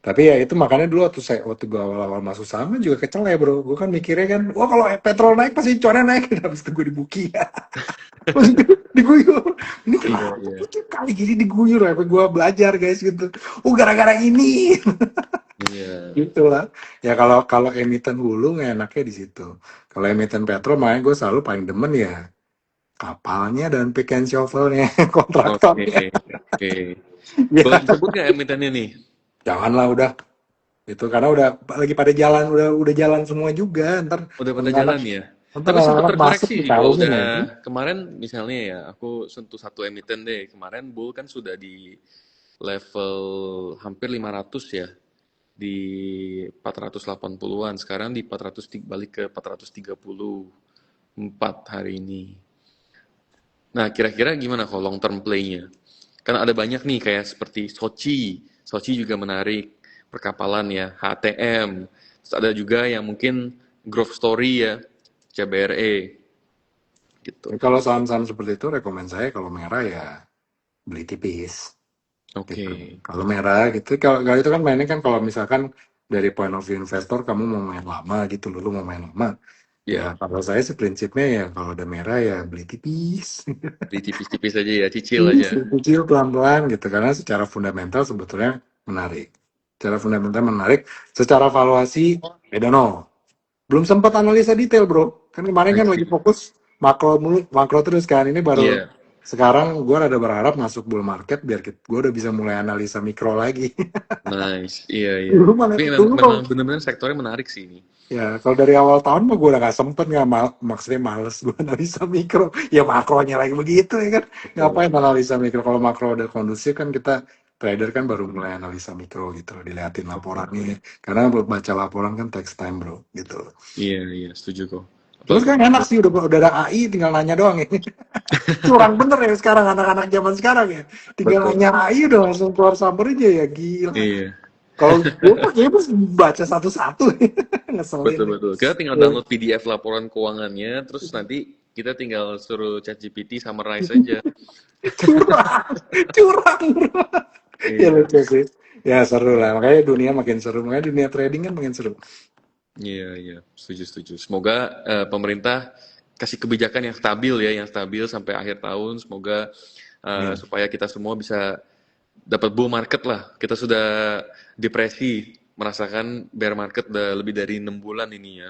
Tapi ya itu makanya dulu waktu gue awal-awal masuk saham kan juga kecele bro. Gue kan mikirnya kan, wah kalau petrol naik pasti cuannya naik. Habis itu gue dibuki. Terus diguyur. Ini Iya, kenapa iya. tuh kali gini diguyur? Apa gue belajar guys gitu. Oh gara-gara ini. Iya. Gitulah. Ya kalau kalau emiten hulu nggak enaknya di situ. Kalau emiten petrol makanya gue selalu paling demen ya kapalnya dan pick and shovelnya, Oke, kontraktornya. oke. Boleh Ya disebut nggak emitennya nih? janganlah udah itu karena udah lagi pada jalan udah jalan semua juga Udah pada anak-anak jalan ya. ntar Tapi sempat anak-anak masuk terkoreksi sih Bro. dikalungin Udah lagi. kemarin misalnya ya, aku sentuh satu emiten deh. Kemarin Bull kan sudah di level hampir 500 ya. Di 480-an. Sekarang di 400 balik ke 434 hari ini. Nah, kira-kira gimana kalau long term play-nya? Kan ada banyak nih kayak seperti Sochi. Sochi juga menarik. Perkapalan ya, HTM. Terus ada juga yang mungkin growth story ya, CBRE gitu. Jadi kalau saham-saham seperti itu rekomend saya kalau merah ya beli tipis Oke. gitu. Kalau merah gitu kalau itu kan mainnya kan kalau misalkan dari point of view investor kamu mau main lama gitu loh, lu mau main lama. Ya Ya, kalau saya sih prinsipnya ya kalau udah merah ya beli tipis. beli tipis-tipis aja ya, cicil Tipis, aja. kecil pelan-pelan gitu karena secara fundamental sebetulnya menarik. Secara fundamental menarik, secara valuasi I don't know. Belum sempat analisa detail, Bro. Kan kemarin I kan lagi see. fokus makro mulu, makro terus kan. Ini baru Iya, sekarang gue rada berharap masuk bull market biar gue udah bisa mulai analisa mikro lagi. nice. Iya, iya. Dulu Tapi malah memang, dulu memang benar-benar sektornya menarik sih ini. ya kalau dari awal tahun mah gue udah gak sempet nggak maksudnya males gue analisa mikro. Ya makronya lagi begitu ya kan. Betul. Ngapain analisa mikro kalau makro udah kondusif kan kita trader kan baru mulai analisa mikro gitu loh, diliatin Oke. laporannya. Karena buat baca laporan kan text time bro gitu. Iya, iya, setuju kok. Terus Apalagi, kan enak sih udah ada AI tinggal nanya doang ya. Curang bener ya sekarang anak-anak zaman sekarang ya. Tinggal betul. nanya AI udah langsung keluar summary aja ya gila. Iya, Kalau gue mah kayaknya pas baca satu-satu ngeselin. betul betul. Kita tinggal Ya. download PDF laporan keuangannya, terus nanti kita tinggal suruh ChatGPT summarize aja. Curang, curang bro. Ya Iya, lucu sih. Ya seru lah, makanya dunia makin seru. Makanya dunia trading kan makin seru. iya, iya, setuju setuju. Semoga pemerintah kasih kebijakan yang stabil ya, yang stabil sampai akhir tahun. Semoga Ya. supaya kita semua bisa dapat bull market lah. Kita sudah depresi, merasakan bear market udah lebih dari 6 bulan ini ya.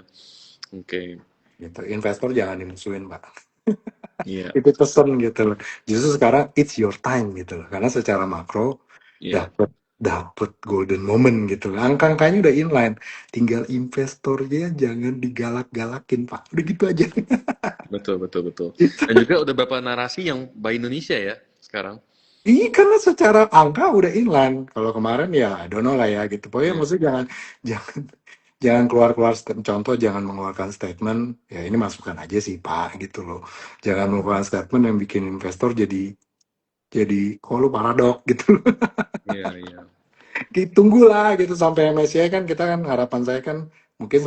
Oke, Gitu. Investor jangan dimusuhin, Pak. iya, Itu pesen gitu loh. Justru sekarang it's your time gitu loh. Karena secara makro iya, dapat dapat golden moment gitu loh. Angka-angkanya udah inline. Tinggal investornya jangan digalak-galakin, Pak. Udah gitu aja. betul betul betul. Gitu. Dan juga udah beberapa narasi yang by Indonesia ya sekarang. Iya, karena secara angka udah inline. Kalau kemarin ya, I don't know lah ya gitu. Pokoknya Iya, maksudnya jangan jangan keluar-keluar contoh, jangan mengeluarkan statement. Ya ini masukan aja sih Pak gitu loh. Jangan mengeluarkan statement yang bikin investor jadi kok lu paradok gitu. iya, iya, Tunggulah gitu sampai MSCI kan kita kan harapan saya kan mungkin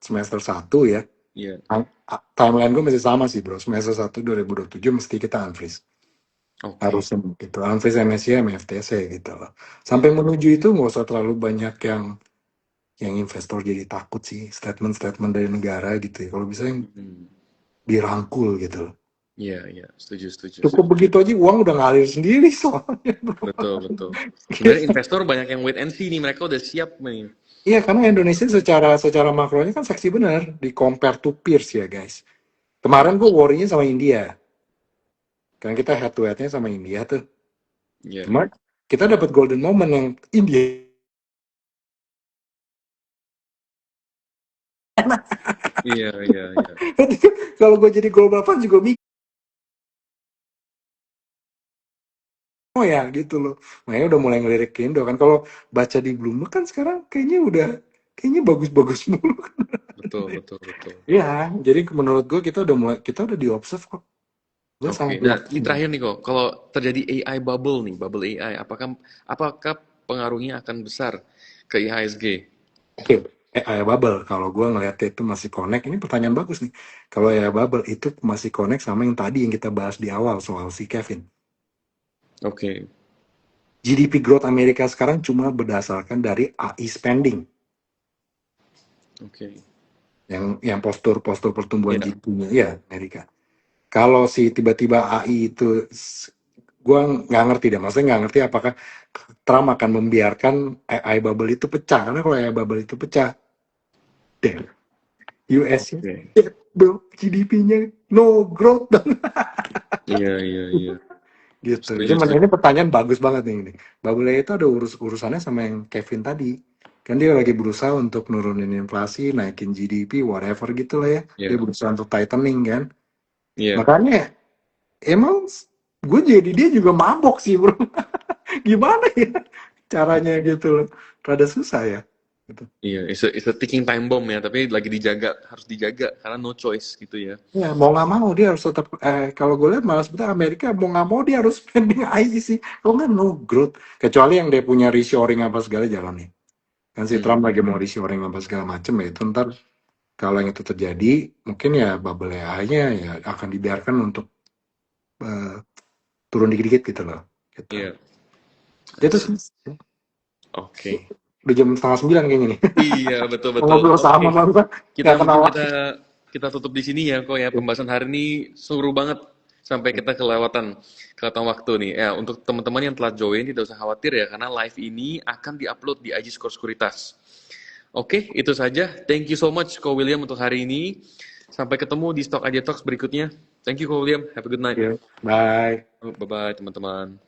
semester satu ya. iya. Timeline gue masih sama sih bro. Semester satu 2027 mesti kita unfreeze. Oke. Harusnya gitu. Unfreeze MSCI, MFTC gitu loh. Sampai Iya. menuju itu nggak usah terlalu banyak yang investor jadi takut sih. Statement-statement dari negara gitu ya. Kalau bisa yang Hmm. dirangkul gitu loh. Iya, iya. Setuju, setuju, Cukup setuju. begitu aja uang udah ngalir sendiri soalnya bro. Betul, betul. Sebenarnya Gitu. investor banyak yang wait and see nih. Mereka udah siap nih. Iya, karena Indonesia secara makronya kan seksi benar di compare to peers ya guys. Iya, Kemarin gue worry-nya sama India. Kan kita head to head-nya sama India tuh. iya. Cuma kita dapat golden moment yang India. Iya, iya, iya. Kalau gue jadi global fund juga mikir, oh ya gitu loh. Makanya udah mulai ngelirik ke Indo kan. Kalau baca di Bloomberg kan sekarang kayaknya bagus-bagus mulu. Betul, betul, betul. Iya, jadi menurut gue kita udah di observe kok. Gue Oke. sangat Nah, ini yakin. terakhir nih kok. Kalau terjadi AI bubble nih, bubble AI, apakah pengaruhnya akan besar ke IHSG? Oke, AI bubble. Kalau gue ngeliatnya itu masih connect, ini pertanyaan bagus nih. Kalau AI bubble itu masih connect sama yang tadi yang kita bahas di awal soal si Kevin. Oke. GDP growth Amerika sekarang cuma berdasarkan dari AI spending. Oke. Yang postur pertumbuhan Iya, GDP-nya ya Amerika. Kalau si tiba-tiba AI itu, gue nggak ngerti deh. Maksudnya nggak ngerti apakah Trump akan membiarkan AI bubble itu pecah. Karena kalau AI bubble itu pecah, damn, US-nya oke. dead, bro. GDP-nya no growth Iya, iya, iya. gitu. Jadi Setuju, setuju. ini pertanyaan bagus banget nih ini. Bubble AI itu ada urusannya sama yang Kevin tadi. Kan dia lagi berusaha untuk nurunin inflasi, naikin GDP, whatever gitu lah ya. Dia Iya, berusaha untuk tightening kan. iya, Makanya emang gue jadi dia juga mabok sih bro. Gimana ya caranya gitu loh. Rada susah ya. Gitu. iya. It's a ticking time bomb ya, tapi lagi dijaga, harus dijaga karena no choice gitu ya. Ya mau nggak mau dia harus tetap kalau gue lihat malah sebenarnya Amerika mau nggak mau dia harus spending aja sih. Kalau nggak no growth. Kecuali yang dia punya reshoring apa segala jalan nih. Kan si Hmm, Trump lagi mau reshoring apa segala macem ya itu ntar kalau yang itu terjadi mungkin ya bubble AI-nya ya akan dibiarkan untuk eh, turun dikit-dikit gitu loh. Gitu. iya. I Itu see. sih. Oke. Udah jam setengah 9 kayaknya nih. Iya, betul, betul. Ngobrol Oke. sama bangsa Kita nggak kenal mungkin lagi. kita tutup di sini ya kok ya. Pembahasan hari ini seru banget sampai kita kelewatan waktu nih. Ya, untuk teman-teman yang telah join tidak usah khawatir ya karena live ini akan diupload di IG Skor Sekuritas. Oke, itu saja. Thank you so much Ko William untuk hari ini. Sampai ketemu di Stock Aja Talks berikutnya. Thank you Ko William. Have a good night. Ya, bye. Bye bye teman-teman.